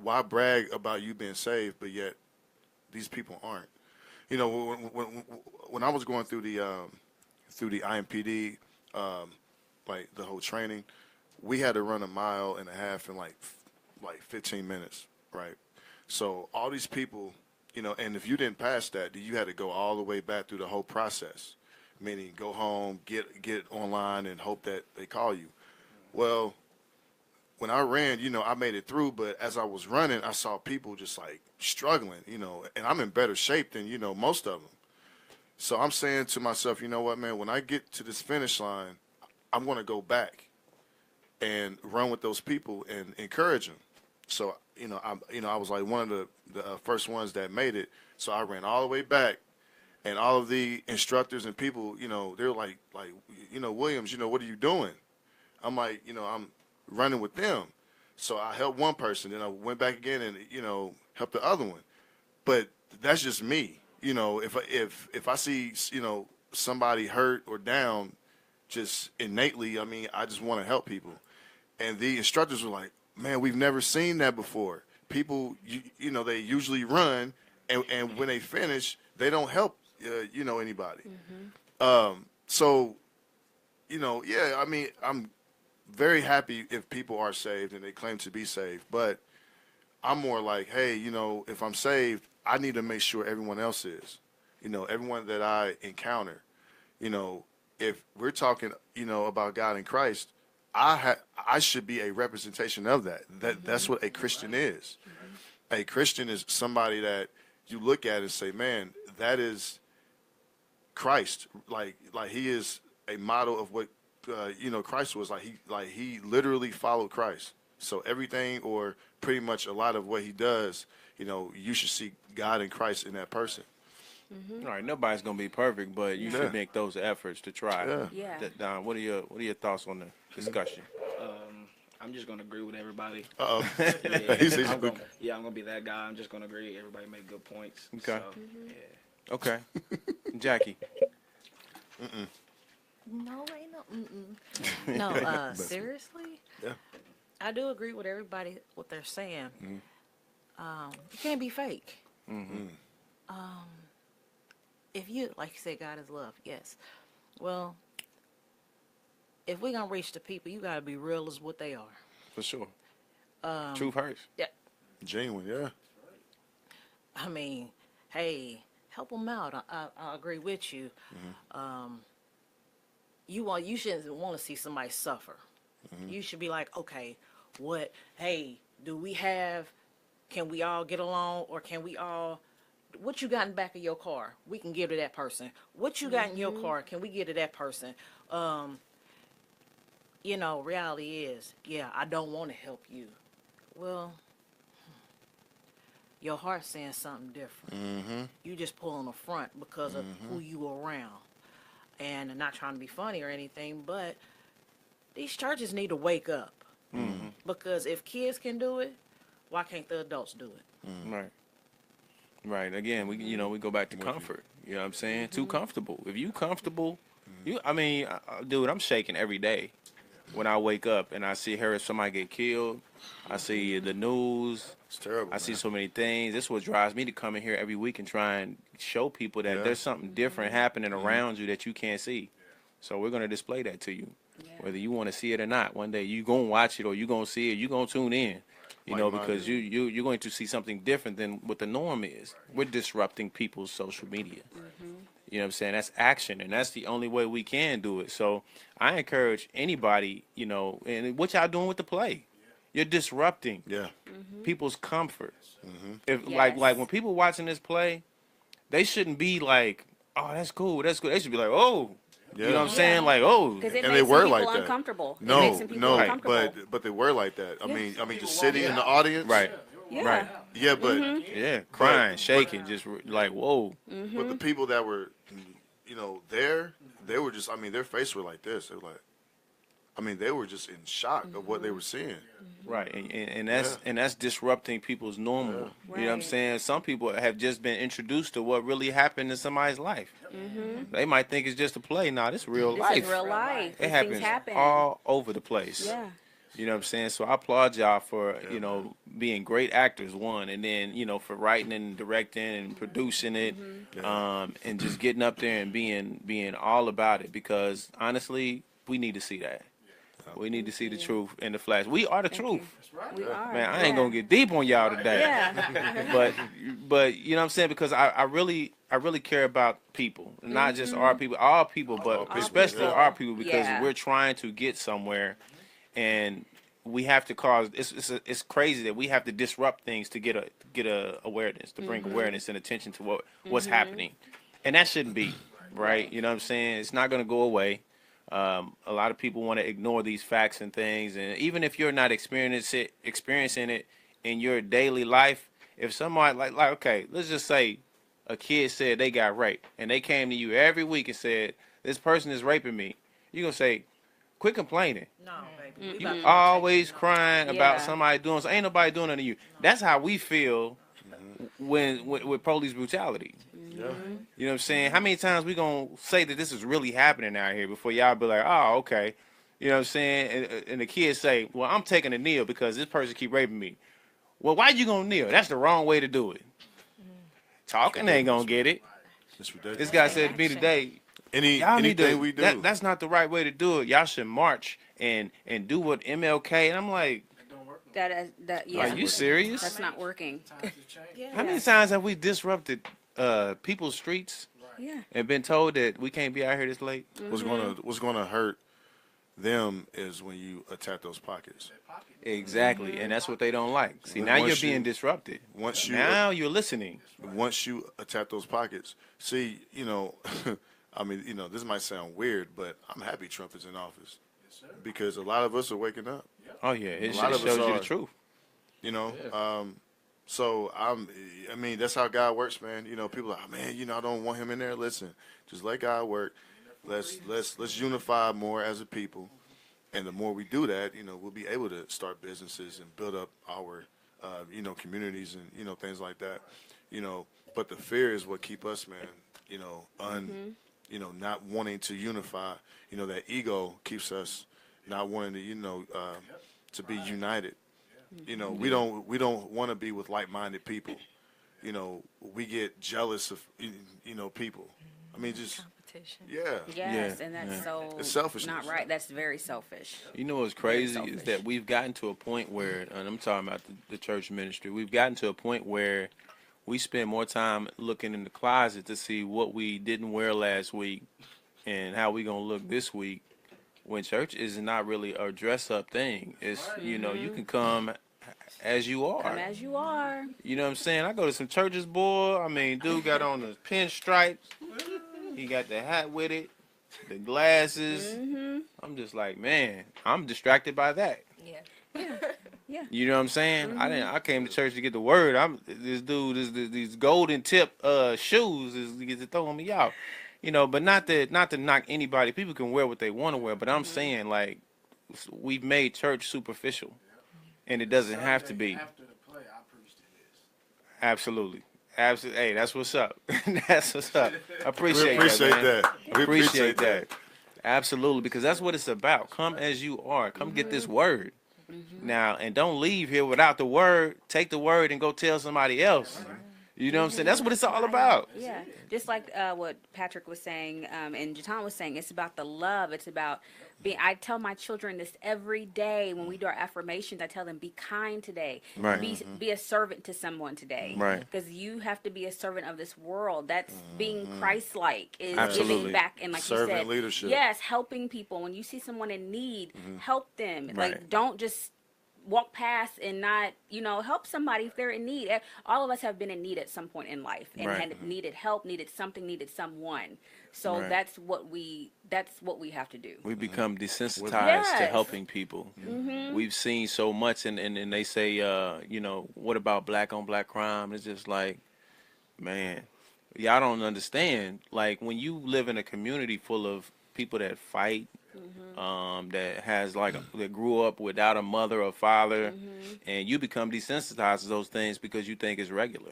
why brag about you being saved, but yet these people aren't? When I was going through the IMPD, like the whole training, we had to run 1.5 miles in like 15 minutes, right? So all these people, and if you didn't pass that, you had to go all the way back through the whole process, meaning go home, get online, and hope that they call you. Well, when I ran, I made it through, but as I was running, I saw people just like struggling, and I'm in better shape than, most of them. So I'm saying to myself, you know what, man, when I get to this finish line, I'm going to go back and run with those people and encourage them. So, I was like one of the first ones that made it. So I ran all the way back, and all of the instructors and people, they're like, Williams, what are you doing? I'm like, I'm running with them. So I helped one person, then I went back again and, helped the other one. But that's just me. If I see, somebody hurt or down, just innately, I mean, I just want to help people. And the instructors were like, man, we've never seen that before. People, they usually run, and when they finish, they don't help, anybody. So, yeah, I mean, I'm very happy if people are saved and they claim to be saved, but I'm more like, hey, if I'm saved, I need to make sure everyone else is, everyone that I encounter, if we're talking, about God and Christ, I should be a representation of that. That's what a Christian is. A Christian is somebody that you look at and say, man, that is Christ. Like he is a model of what Christ was. Like he literally followed Christ. So everything, or pretty much a lot of what he does, you should see God and Christ in that person. All right, nobody's gonna be perfect, but you should make those efforts to try. Yeah. Don, what are your thoughts on the discussion? I'm just gonna agree with everybody. Uh-oh. I'm gonna be that guy. I'm just gonna agree. Everybody make good points. Okay. So, yeah. Okay. Jackie. No, ain't no. No, seriously. Yeah. I do agree with everybody what they're saying. You can't be fake. If you, like you said, God is love, yes. Well, if we're gonna reach the people, you gotta be real as what they are. For sure. Truth hurts. Yeah. Genuine, yeah. I mean, hey, help them out. I agree with you. You shouldn't want to see somebody suffer. You should be like, okay, hey, can we all get along, or can we all, what you got in the back of your car, we can give to that person. What you got in your car, can we give to that person? Reality is, yeah, I don't want to help you. Well, your heart's saying something different. You just pull on the front because of who you around. And I'm not trying to be funny or anything, but these churches need to wake up. Because if kids can do it, why can't the adults do it? Right. Again, we go back to comfort. You know what I'm saying? Too comfortable. If you comfortable, I mean, dude, I'm shaking every day when I wake up and I hear somebody get killed. I see the news. It's terrible. I see so many things. This is what drives me to come in here every week and try and show people that there's something different happening around you that you can't see. So we're going to display that to you, whether you want to see it or not. One day you're going to watch it or you're going to see it. You're going to tune in, because you're going to see something different than what the norm is. We're disrupting people's social media. You know what I'm saying? That's action, and that's the only way we can do it. So I encourage anybody, and what y'all doing with the play? You're disrupting people's comfort. If like when people watching this play, they shouldn't be like, "Oh, that's cool, that's good." They should be like, "Oh." You know what I'm saying? Like, oh, because it and makes they were people like uncomfortable. That. It makes people uncomfortable. but they were like that. I mean, just sitting in the audience, right? Yeah. Yeah, but crying, shaking, just like whoa. But the people that were, there, they were just. I mean, their faces were like this. They were like, they were just in shock of what they were seeing. Right, and that's disrupting people's normal. Yeah. You know what I'm saying? Some people have just been introduced to what really happened in somebody's life. They might think it's just a play. Nah, this real life. This is real life. It happens all over the place. Yeah. You know what I'm saying? So I applaud y'all for, being great actors, one, and then, for writing and directing and producing it, and just getting up there and being all about it, because honestly, we need to see that. We need to see the truth in the flash. We are the truth. We are. Man, I ain't gonna get deep on y'all today. Yeah. but you know what I'm saying? Because I really care about people. Not just our people, all people, but especially our people, because we're trying to get somewhere, and we have to cause it's crazy that we have to disrupt things to get a awareness, to bring awareness and attention to what's happening. And that shouldn't be, right? You know what I'm saying? It's not gonna go away. A lot of people want to ignore these facts and things, and even if you're not experiencing it in your daily life, if somebody like okay, let's just say a kid said they got raped, and they came to you every week and said this person is raping me, you're gonna say, quit complaining. No, baby. You always crying about somebody doing something. Ain't nobody doing nothing to you. That's how we feel when with police brutality. You know what I'm saying? How many times we gonna say that this is really happening out here before y'all be like, oh, okay. You know what I'm saying? And the kids say, well, I'm taking a kneel because this person keep raping me. Well, why you gonna kneel? That's the wrong way to do it. Talking ain't gonna get it. This guy said to me today, anything we do. That's not the right way to do it. Y'all should march and do what MLK. And I'm like, yeah. Are you serious? That's not working. How many times have we disrupted people's streets and been told that we can't be out here this late? What's gonna hurt them is when you attack those pockets. Exactly, and that's what they don't like. See, now you're being disrupted. Now you're listening. Once you attack those pockets, see, I mean, this might sound weird, but I'm happy Trump is in office because a lot of us are waking up. Oh yeah, it shows you the truth. So I mean, that's how God works, man. People are like, man, I don't want him in there. Listen, just let God work. Let's unify more as a people, and the more we do that, we'll be able to start businesses and build up our, communities and things like that. But the fear is what keep us, man. Not wanting to unify. That ego keeps us not wanting to, to be united. We don't want to be with like-minded people. We get jealous of people. I mean, just competition. Yes, and that's it's selfishness. not right. That's very selfish. You know what's crazy is that we've gotten to a point where, and I'm talking about the church ministry, we've gotten to a point where we spend more time looking in the closet to see what we didn't wear last week and how we gonna look this week. When church is not really a dress-up thing. It's, you can come as you are. Come as you are. You know what I'm saying? I go to some churches, boy. I mean, dude got on the pinstripes. He got the hat with it, the glasses. I'm just like, man, I'm distracted by that. Yeah. You know what I'm saying? I came to church to get the word. This dude, these golden tip shoes is throwing me out. But not to knock anybody. People can wear what they want to wear, but I'm saying, like, we've made church superficial, and it doesn't have to be. After the play, I preached this. Absolutely. Hey, that's what's up. That's what's up. I appreciate that. We appreciate that. Absolutely, because that's what it's about. Come as you are. Come get this word. Now, and don't leave here without the word. Take the word and go tell somebody else. You know what I'm saying? That's what it's all about. Yeah, just like what Patrick was saying and Jatan was saying, it's about the love. It's about being. I tell my children this every day when we do our affirmations. I tell them, be kind today. Right. Be a servant to someone today. Right. Because you have to be a servant of this world. That's being Christ-like. Is Absolutely. giving back and like Servant you said, leadership. yes, helping people. When you see someone in need, help them. Right. Like don't just walk past and not, help somebody if they're in need. All of us have been in need at some point in life and Right. had needed help, needed something, needed someone. So Right. that's what we have to do. We become desensitized to Yes. helping people. We've seen so much, and they say, what about black on black crime? It's just like, man, y'all don't understand. Like when you live in a community full of people that fight, that has that grew up without a mother or father, and you become desensitized to those things because you think it's regular.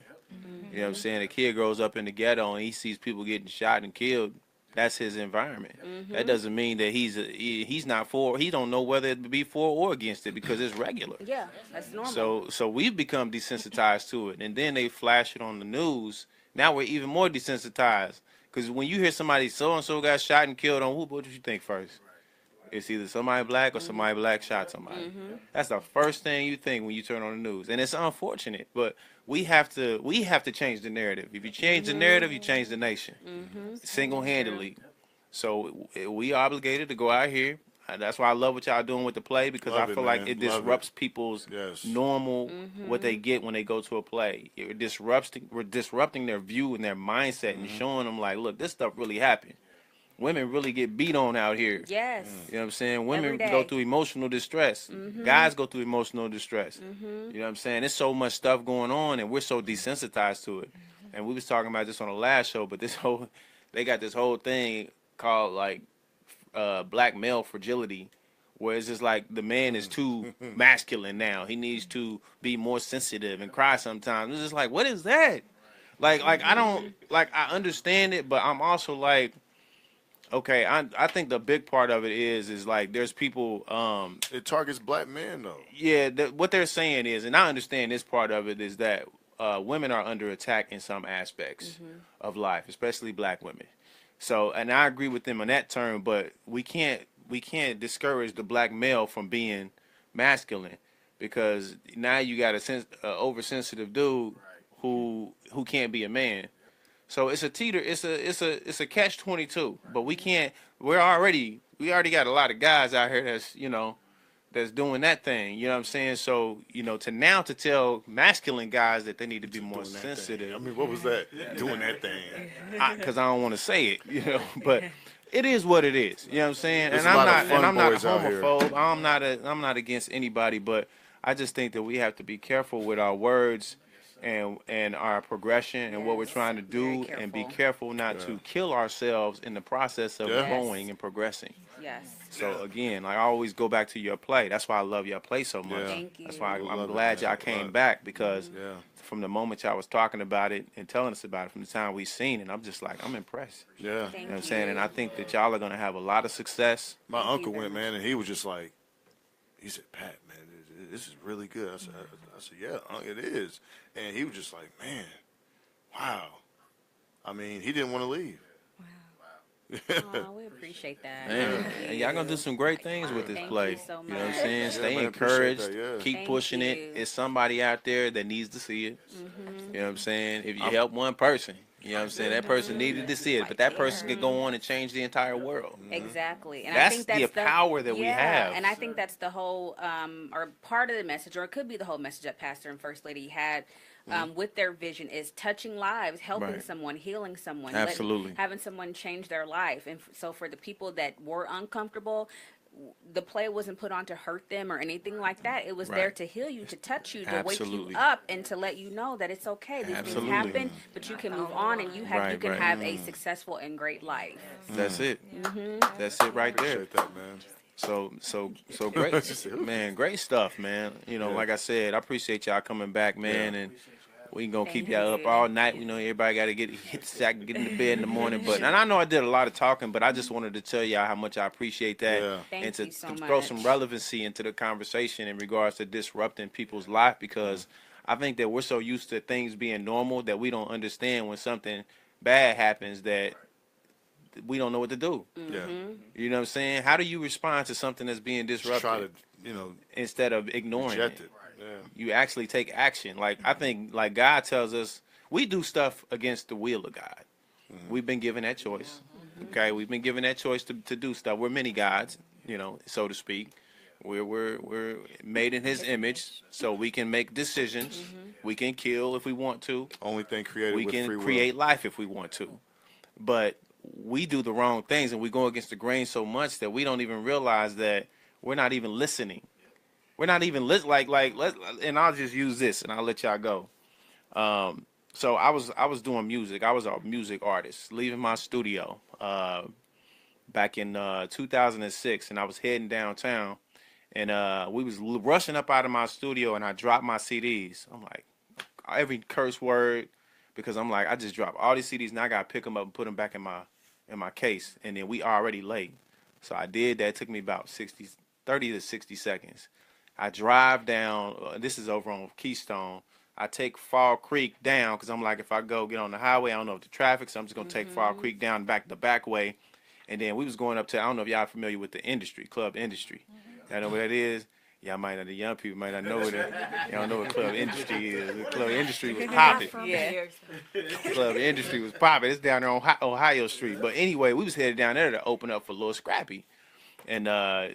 You know what I'm saying? A kid grows up in the ghetto and he sees people getting shot and killed. That's his environment. That doesn't mean that he's not for. He don't know whether it be for or against it because it's regular. Yeah, that's normal. So we've become desensitized to it, and then they flash it on the news. Now we're even more desensitized because when you hear somebody so and so got shot and killed on who, what did you think first? It's either somebody black or somebody black shot somebody. That's the first thing you think when you turn on the news, and it's unfortunate, but we have to change the narrative. If you change the narrative, you change the nation, single-handedly. So we obligated to go out here. That's why I love what y'all doing with the play because Love I it, feel like man. it Love disrupts it. people's Yes. normal what they get when they go to a play. We're disrupting their view and their mindset and showing them like, look, this stuff really happened. Women really get beat on out here. Yes. You know what I'm saying? Women Every day. go through emotional distress. Guys go through emotional distress. You know what I'm saying? There's so much stuff going on, and we're so desensitized to it. And we was talking about this on the last show, but they got this whole thing called like black male fragility, where it's just like the man is too masculine now. He needs to be more sensitive and cry sometimes. It's just like, what is that? Like I don't I understand it, but I'm also like, okay, I think the big part of it is like there's people. It targets black men though. Yeah, what they're saying is, and I understand this part of it is that women are under attack in some aspects of life, especially black women. So, and I agree with them on that term, but we can't discourage the black male from being masculine because now you got a oversensitive dude who can't be a man. So it's a catch-22, but we already got a lot of guys out here that's doing that thing, you know what I'm saying? So, to tell masculine guys that they need to be more sensitive. I mean, what was that? Doing that thing. Because I don't want to say it, but it is what it is, you know what I'm saying? There's And a lot I'm of not fun boys out here. homophobe. I'm not against anybody, but I just think that we have to be careful with our words and our progression and what we're trying to do, and be careful not to kill ourselves in the process of growing and progressing. Yes. So again, I always go back to your play. That's why I love your play so much. Yeah. Thank you. That's why I'm Love it, glad man. y'all came back, because Yeah. from the moment y'all was talking about it and telling us about it, from the time we seen it, I'm just like, I'm impressed. Yeah. Thank You know what I'm saying? And I think that y'all are gonna have a lot of success. My uncle went, man, and he was just like, he said, Pat, man, this is really good. I said, yeah, it is. And he was just like, man, wow. I mean, he didn't want to leave. Oh, we appreciate that. Man, and y'all gonna do some great things with this Thank play. you so You know what I'm much. saying? Yeah, Stay man, appreciate encouraged. that, yeah. Keep Thank pushing you. it. It's somebody out there that needs to see it. You know what I'm saying? If you help one person, you know what I'm saying? That person needed to see it, but that person could go on and change the entire world. Exactly. And That's I think the power that we have. And I think that's the whole, or part of the message, or it could be the whole message that Pastor and First Lady had with their vision is touching lives, helping Right. someone, healing someone, Absolutely. having someone change their life. And so for the people that were uncomfortable, the play wasn't put on to hurt them or anything like that. It was there Right. to heal you, to touch you, to Absolutely. wake you up, and to let you know that it's okay. These Absolutely. things happen, but you can move on, and you Right, can right. have a successful and great life. That's it. That's it right there. Appreciate that, man. So great, man. Great stuff, man. You know, like I said, I appreciate y'all coming back, man, and We ain't gonna keep Thank y'all up you. all night. We know everybody got to hit the sack, and get into bed in the morning. But and I know I did a lot of talking, but I just wanted to tell y'all how much I appreciate that, Yeah. and Thank to you so throw some much. relevancy into the conversation in regards to disrupting people's life, because I think that we're so used to things being normal that we don't understand when something bad happens that we don't know what to do. Yeah. You know what I'm saying? How do you respond to something that's being Just disrupted try to, you know, instead of ignoring reject it? it. Yeah. You actually take action. Like I think, like God tells us, we do stuff against the will of God. We've been given that choice. Okay, we've been given that choice to do stuff. We're many gods, you know, so to speak. We're made in His image, so we can make decisions. We can kill if we want to. Only thing created We with can free will. create life if we want to. But we do the wrong things, and we go against the grain so much that we don't even realize that we're not even listening. We're not even let. And I'll just use this, and I'll let y'all go. So I was doing music. I was a music artist, leaving my studio back in 2006, and I was heading downtown, and we was rushing up out of my studio, and I dropped my CDs. I'm like, every curse word, because I'm like, I just dropped all these CDs, and I gotta pick them up and put them back in my case, and then we already late. So I did that. It took me about 30 to 60 seconds. I drive down. This is over on Keystone. I take Fall Creek down because I'm like, if I go get on the highway, I don't know if the traffic, so I'm just gonna take Fall Creek down back the back way, and then we was going up to, I don't know if y'all familiar with the industry, Club Industry. Y'all know what that is? Y'all might not, the young people might not know what it. Y'all don't know what Club Industry is. The Club Industry was popping. Yeah. Club Industry was popping. It's down there on Ohio Street. But anyway, we was headed down there to open up for Lil Scrappy. And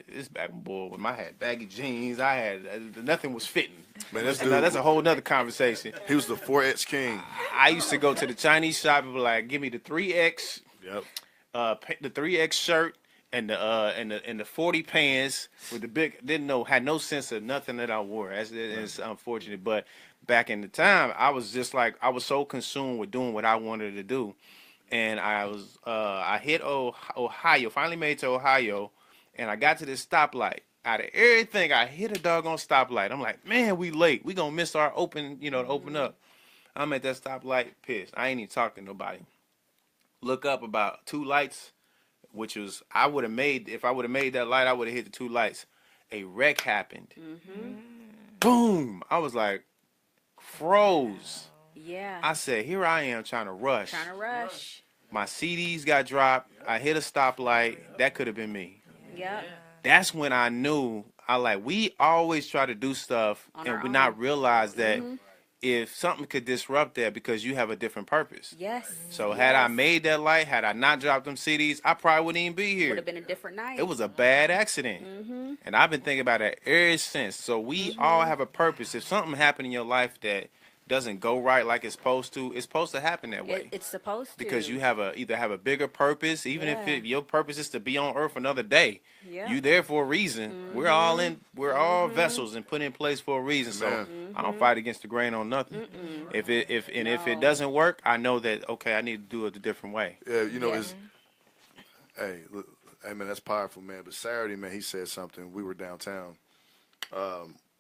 this back boy, when I had baggy jeans, I had nothing was fitting. Man, this And, dude, that's a whole nother conversation. he was the 4X king. I used to go to the Chinese shop and be like, give me the 3X, Yep. the 3X shirt and the 40 pants with the big. Had no sense of nothing that I wore. It's unfortunate, but back in the time, I was just like, I was so consumed with doing what I wanted to do, and I hit Ohio. Finally made it to Ohio, and I got to this stoplight. Out of everything, I hit a doggone stoplight. I'm like, man, we late. We gonna miss our open, to open up. I'm at that stoplight, pissed. I ain't even talking to nobody. Look up about 2 lights, which was, if I would have made that light, I would have hit the 2 lights. A wreck happened. Boom! I was like, froze. Yeah. I said, here I am trying to rush. Trying to rush. My CDs got dropped. I hit a stoplight. That could have been me. Yep. That's when I knew. We always try to do stuff On and our we own. not realize that if something could disrupt that because you have a different purpose. Yes. So had I made that light, had I not dropped them CDs, I probably wouldn't even be here. Would have been a different night. It was a bad accident. And I've been thinking about it ever since. So we all have a purpose. If something happened in your life that doesn't go right like it's supposed to happen that way. It's supposed to. Because you either have a bigger purpose, even Yeah. if your purpose is to be on earth another day. Yeah. You there for a reason. We're all vessels and put in place for a reason. So I don't fight against the grain on nothing. If it doesn't work, I know that okay, I need to do it a different way. Yeah, it's. Hey, look, hey man, that's powerful, man. But Saturday, man, he said something. We were downtown,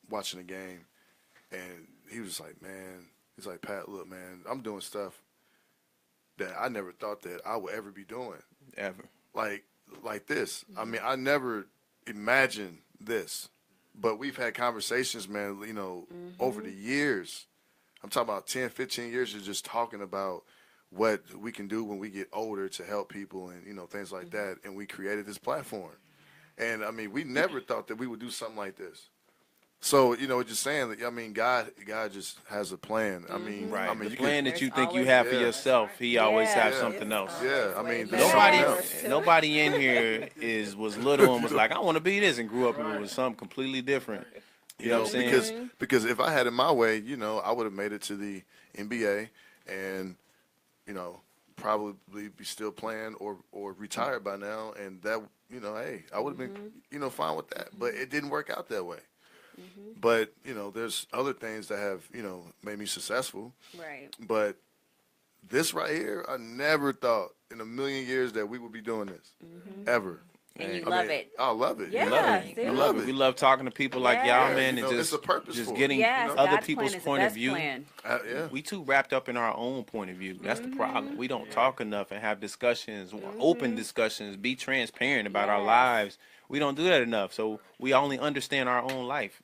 watching the game, and he was like, man, he's like, Pat, look, man, I'm doing stuff that I never thought that I would ever be doing. Ever. Like this. I mean, I never imagined this. But we've had conversations, man, over the years. I'm talking about 10, 15 years of just talking about what we can do when we get older to help people and, things like that. And we created this platform. And, I mean, we never thought that we would do something like this. So, just saying that, I mean, God just has a plan. I mean, Right. I mean, The plan that you think you always- have for Yeah. yourself, he always have Yeah. something else. Yeah, I mean, there's Nobody, something else. nobody in here was little and was like, I want to be this, and grew up and was something completely different. You know what I'm saying? Because if I had it my way, I would have made it to the NBA and, probably be still playing or retired by now. And that, hey, I would have been, fine with that. But it didn't work out that way. But, there's other things that have, made me successful. Right. But this right here, I never thought in a million years that we would be doing this. Ever. And you love it. I love it. Yeah, You love it. see? You love it. We love talking to people like y'all, man, and it's a purpose just for it, getting Yes, other God's people's plan is the point of best view. plan. Yeah. We too wrapped up in our own point of view. That's the problem. We don't talk enough and have discussions, open discussions, be transparent about our Yes. lives. We don't do that enough. So we only understand our own life.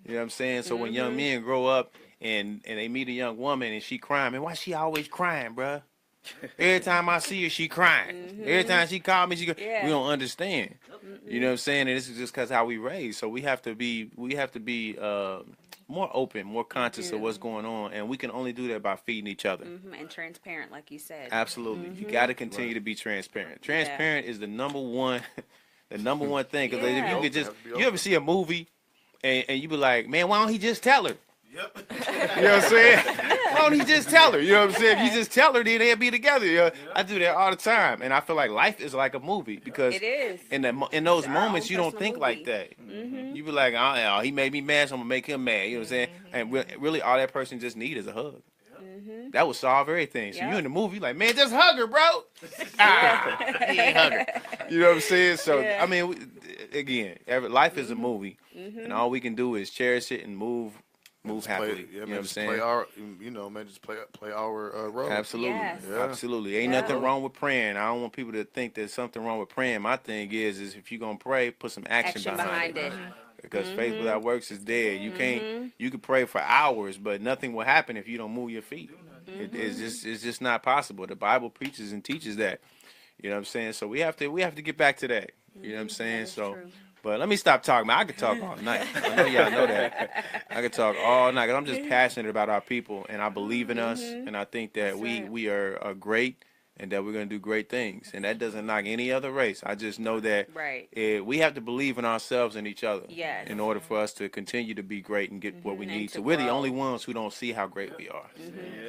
You know what I'm saying? So when young men grow up and they meet a young woman and she crying, man, why she always crying, bruh? Every time I see her, she crying. Every time she call me, Yeah. we don't understand. You know what I'm saying? And this is just because how we raised. So we have to be more open, more conscious of what's going on, and we can only do that by feeding each other. And transparent, like you said. Absolutely, you got to continue to be transparent. Transparent is the number one thing. Because if you could you ever see a movie and you be like, man, why don't he just tell her? Yep. You know what I'm saying? Why don't he just tell her? You know what I'm saying? If you just tell her, then they'll be together. You know? I do that all the time, and I feel like life is like a movie because It is. in those It's our moments own you don't personal think like movie. that. You be like, oh, he made me mad, so I'm gonna make him mad. You know what I'm saying? And really, all that person just need is a hug. That would solve everything. So you in the movie, like, man, just hug her, bro. He ain't hug her. You know what I'm saying? So I mean, again, life is a movie, and all we can do is cherish it and move happily. You know what I'm saying? Play our, just play our role. Absolutely. Yes. Yeah. Absolutely. Ain't nothing wrong with praying. I don't want people to think there's something wrong with praying. My thing is if you're going to pray, put some action behind it. Because faith without works is dead. You can't, you can pray for hours, but nothing will happen if you don't move your feet. It's just not possible. The Bible preaches and teaches that. You know what I'm saying? So we have to get back to that. You know what I'm saying? So. True. But let me stop talking, man. I could talk all night. I know y'all know that. I could talk all night. 'Cause I'm just passionate about our people, and I believe in us, and I think that we are great, and that we're going to do great things. And that doesn't knock any other race. I just know that we have to believe in ourselves and each other in order for us to continue to be great and get what we need. So we're the only ones who don't see how great we are.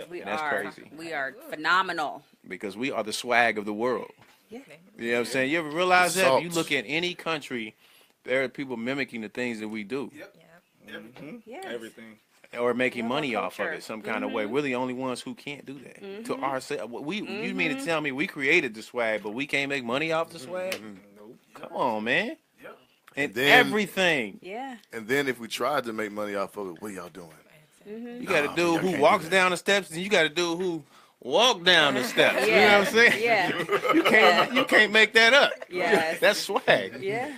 We And that's crazy. We are phenomenal. Because we are the swag of the world. You know what I'm saying? You ever realize that? If you look at any country, there are people mimicking the things that we do. Yes. Everything. Or making money off of it some kind of way. We're the only ones who can't do that to ourselves. You mean to tell me we created the swag, but we can't make money off the swag? Nope. Come on, man. And then, everything. Yeah. And then if we tried to make money off of it, what y'all doing? You got a dude who walks down the steps, and you got a dude who walk down the steps. You know what I'm saying? Yeah. You can't make that up. Yes. That's swag. Yeah.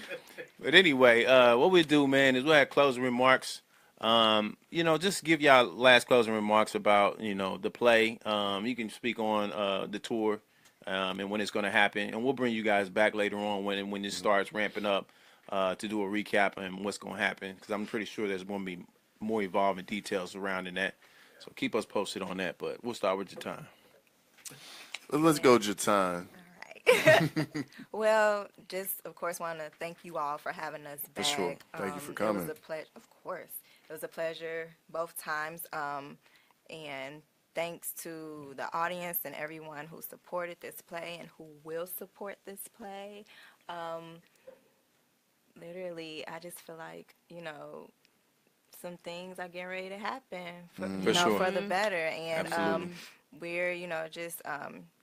But anyway, what we do, man, is we'll have closing remarks. Just give y'all last closing remarks about, the play. You can speak on the tour and when it's going to happen. And we'll bring you guys back later on when it starts ramping up to do a recap and what's going to happen. Because I'm pretty sure there's going to be more evolving details surrounding that. So keep us posted on that. But we'll start with your time. Let's go, Jatan. Well, just of course want to thank you all for having us back. For sure. Thank you for coming. It was a pleasure. Of course, it was a pleasure both times. And thanks to the audience and everyone who supported this play and who will support this play. Literally, I just feel like some things are getting ready to happen for the better, and we're just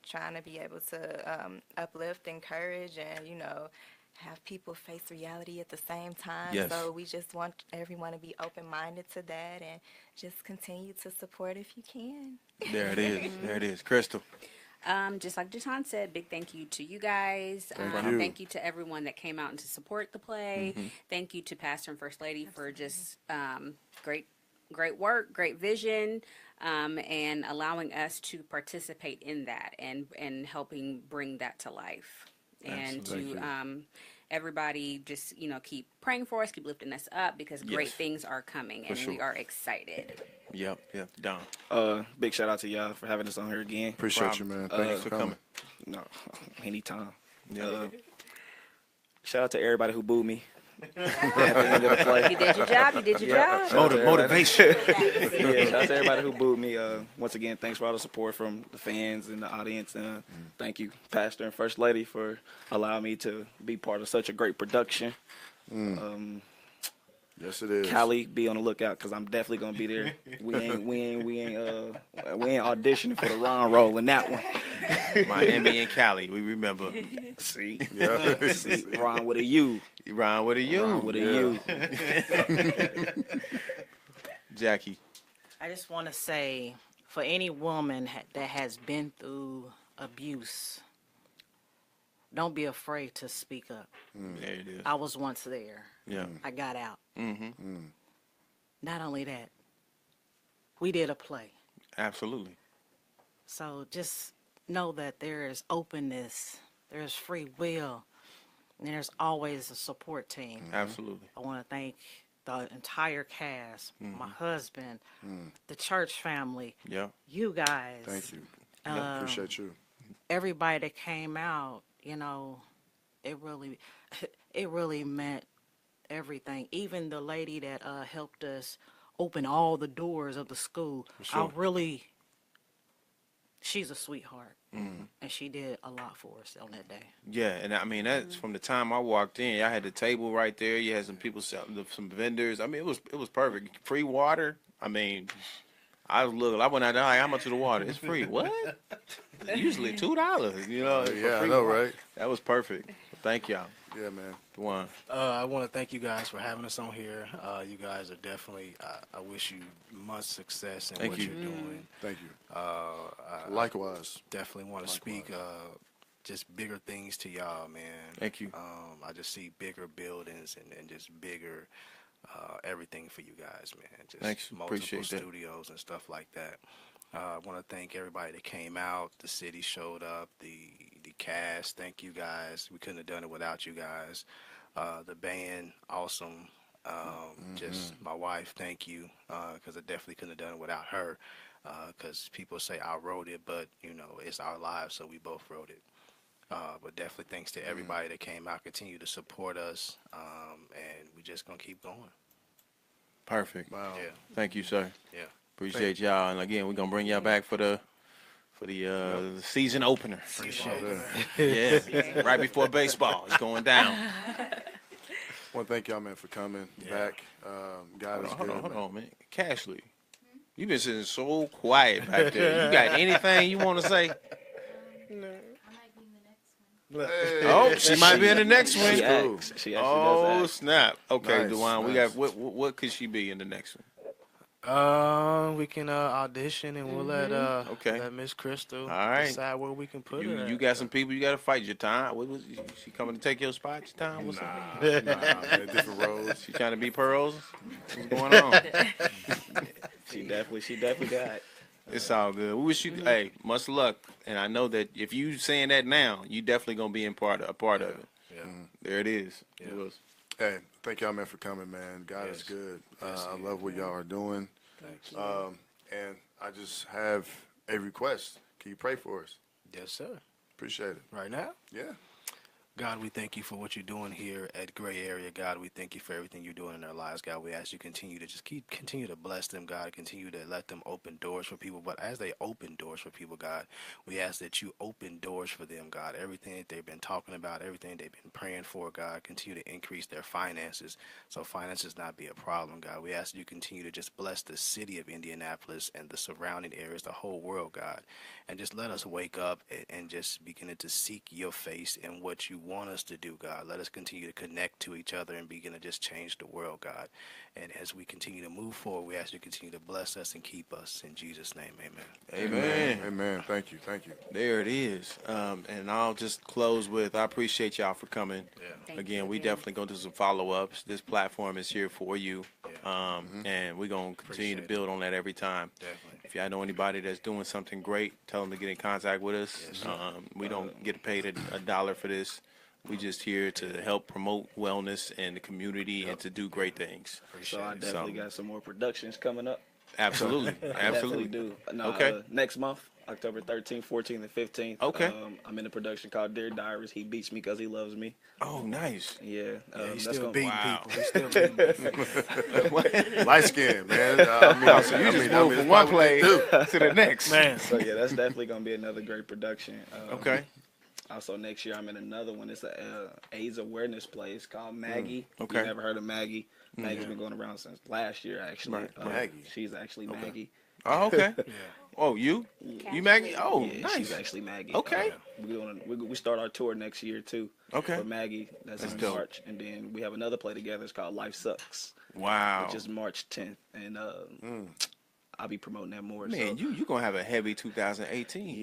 trying to be able to uplift, encourage, and have people face reality at the same time. Yes. So we just want everyone to be open-minded to that and just continue to support if you can. There it is. There it is. Crystal. Just like Jatan said, big thank you to you guys. Thank you to everyone that came out and to support the play. Thank you to Pastor and First Lady for just great work, great vision, and allowing us to participate in that and helping bring that to life. And to everybody, just keep praying for us, keep lifting us up, because great things are coming, and we are excited. Yep, Don. Big shout out to y'all for having us on here again. Appreciate you, man. Thanks for coming. No, anytime. Shout out to everybody who booed me. At the end of the play. You did your job. You did your job. Motivation. Shout out to everybody who booed me. Once again, thanks for all the support from the fans and the audience. And thank you, Pastor and First Lady, for allowing me to be part of such a great production. Yes, it is. Callie, be on the lookout, because I'm definitely gonna be there. We ain't auditioning for the Ron role in that one. Miami and Cali, we remember. See, Yeah. see, Ron with a U. Ron with a U. Ron with a U. Jackie. I just want to say, for any woman that has been through abuse, don't be afraid to speak up. There it is. I was once there. Yeah. I got out. Mm-hmm. Not only that, we did a play. Absolutely. So just know that there is openness, there's free will, and there's always a support team. Absolutely. I want to thank the entire cast, my husband, the church family, Yeah. you guys. Thank you. Um, Appreciate you. Everybody that came out, you know, it really meant everything. Even the lady that helped us open all the doors of the school, Sure. she's a sweetheart, and she did a lot for us on that day. Yeah, and I mean that's from the time I walked in. I had the table right there. You had some people selling, some vendors. I mean it was perfect. Free water. I mean, I went out there like, how much is the water? It's free. What? Usually $2. You know. for Yeah, I free know, water. right? That was perfect. Thank y'all. Yeah, man. Dujuan. I want to thank you guys for having us on here. You guys are definitely, I wish you much success in Thank what you. you're doing. Thank you. I Likewise. definitely want to speak just bigger things to y'all, man. Thank you. I just see bigger buildings and just bigger everything for you guys, man. Just Thanks. multiple Appreciate that. studios and stuff like that. I want to thank everybody that came out. The city showed up. The cast. Thank you guys. We couldn't have done it without you guys. The band, awesome. Just my wife, thank you, because I definitely couldn't have done it without her. Because people say I wrote it, but you know it's our lives, so we both wrote it. But definitely thanks to everybody that came out, continue to support us, and we just gonna keep going. Perfect. Wow. Yeah, Thank you, sir. yeah. Appreciate y'all. And again, we're gonna bring y'all back for the season opener. Appreciate Yeah. it. Yeah. Right before baseball. It's going down. Well, thank y'all, man, for coming back. God is Hold good. on, man. Cashley, you've been sitting so quiet back there. You got anything you want to say? Hey. Oh, she might be in the next one. She actually does Oh, act. snap. Okay, Nice, Dujuan, we nice. got what could she be in the next one? We can audition and we'll let Miss Crystal All right. decide where we can put her. You got some people you got to fight your time. What was she coming to take your spot? Your time? What's up? Nah, man, different roles. She trying to be Pearls? What's going on? She definitely got it. It's all good. We wish you hey, much luck. And I know that if you saying that now, you definitely gonna be a part of it. Yeah. There it is. Yeah. It was. Hey, thank y'all, man, for coming, man. God is Yes. good. Yes, I he love what y'all are doing. Thanks. And I just have a request. Can you pray for us? Yes, sir. Appreciate it. Right now? Yeah. God, we thank you for what you're doing here at Gray Area. God, we thank you for everything you're doing in their lives. God, we ask you continue to just continue to bless them, God. Continue to let them open doors for people. But as they open doors for people, God, we ask that you open doors for them, God. Everything that they've been talking about, everything they've been praying for, God, continue to increase their finances so finances not be a problem, God. We ask that you continue to just bless the city of Indianapolis and the surrounding areas, the whole world, God. And just let us wake up and just begin to seek your face and what you want us to do, God. Let us continue to connect to each other and begin to just change the world, God. And as we continue to move forward, we ask you to continue to bless us and keep us. In Jesus' name, amen. Amen. Amen. Thank you. Thank you. There it is. And I'll just close with I appreciate y'all for coming. Thank Again, you we again. definitely gonna do some follow-ups. This platform is here for you. And we're gonna continue to Appreciate build on that every time. Definitely. If y'all know anybody that's doing something great, tell them to get in contact with us. We don't get paid a dollar for this. We just here to help promote wellness in the community and to do great things. So I definitely got some more productions coming up. Absolutely, Definitely absolutely. do. No, Okay. Next month, October 13th, 14th, and 15th. Okay. I'm in a production called Dear Diaries. He beats me because he loves me. Oh, nice. Yeah. He's that's still gonna beating wow. people. He's still beating people. Light skin, man. So You just moved from one play to the next. Man. So yeah, that's definitely gonna be another great production. Okay. Also next year I'm in another one. It's a AIDS awareness play. It's called Maggie. Okay. You never heard of Maggie? Maggie's been going around since last year actually. Right. Maggie. She's actually Maggie. Oh, okay. Oh, you? Maggie. You Maggie? Oh, Yeah, nice. she's actually Maggie. Okay. We start our tour next year too. Okay. For Maggie, that's in dope. March, and then we have another play together. It's called Life Sucks, Wow. which is March 10th, and I'll be promoting that more. Man, so. you gonna have a heavy 2018.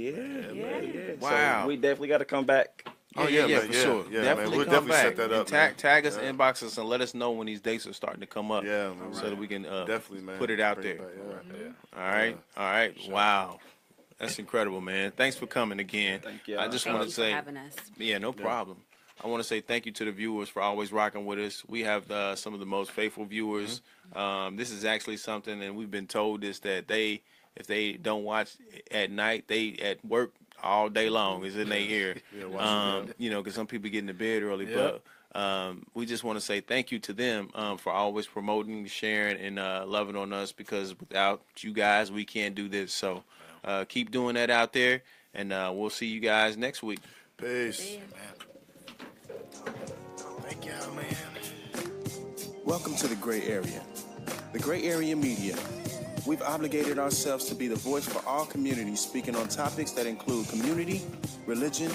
Yeah. Wow. So we definitely got to come back. Oh, yeah, man, for yeah, sure. yeah, man. Definitely We'll come definitely back. set that And up, man. tag us, Yeah. inbox us, and let us know when these dates are starting to come up. Yeah, man. So that we can Definitely, man. put it out Bring there. it back, yeah. All right, all right. Wow, that's incredible, man. Thanks for coming again. Thank you. I just Thank want you to for say, having us. yeah, no problem. I want to say thank you to the viewers for always rocking with us. We have some of the most faithful viewers. This is actually something, and we've been told this, that if they don't watch at night, they at work all day long. It's in their ear. You know, because some people get into bed early. Yep. But we just want to say thank you to them for always promoting, sharing, and loving on us, because without you guys, we can't do this. So keep doing that out there, and we'll see you guys next week. Peace. Thank y'all, man. Welcome to the Gray Area. The Gray Area Media. We've obligated ourselves to be the voice for all communities, speaking on topics that include community, religion,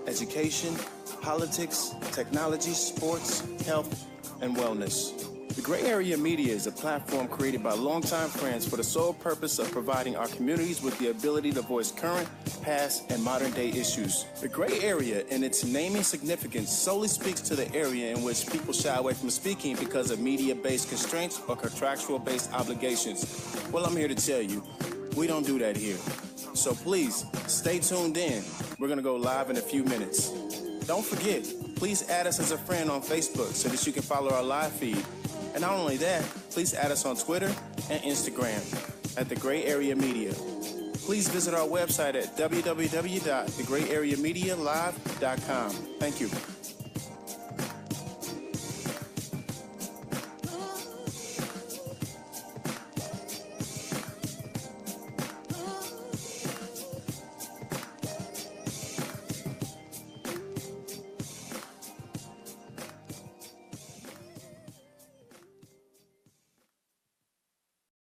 education, politics, technology, sports, health, and wellness. The Gray Area Media is a platform created by longtime friends for the sole purpose of providing our communities with the ability to voice current, past, and modern-day issues. The Gray Area, in its naming significance, solely speaks to the area in which people shy away from speaking because of media-based constraints or contractual-based obligations. Well, I'm here to tell you, we don't do that here. So please, stay tuned in. We're going to go live in a few minutes. Don't forget, please add us as a friend on Facebook so that you can follow our live feed. And not only that, please add us on Twitter and Instagram at The Gray Area Media. Please visit our website at www.thegrayareamedialive.com. Thank you.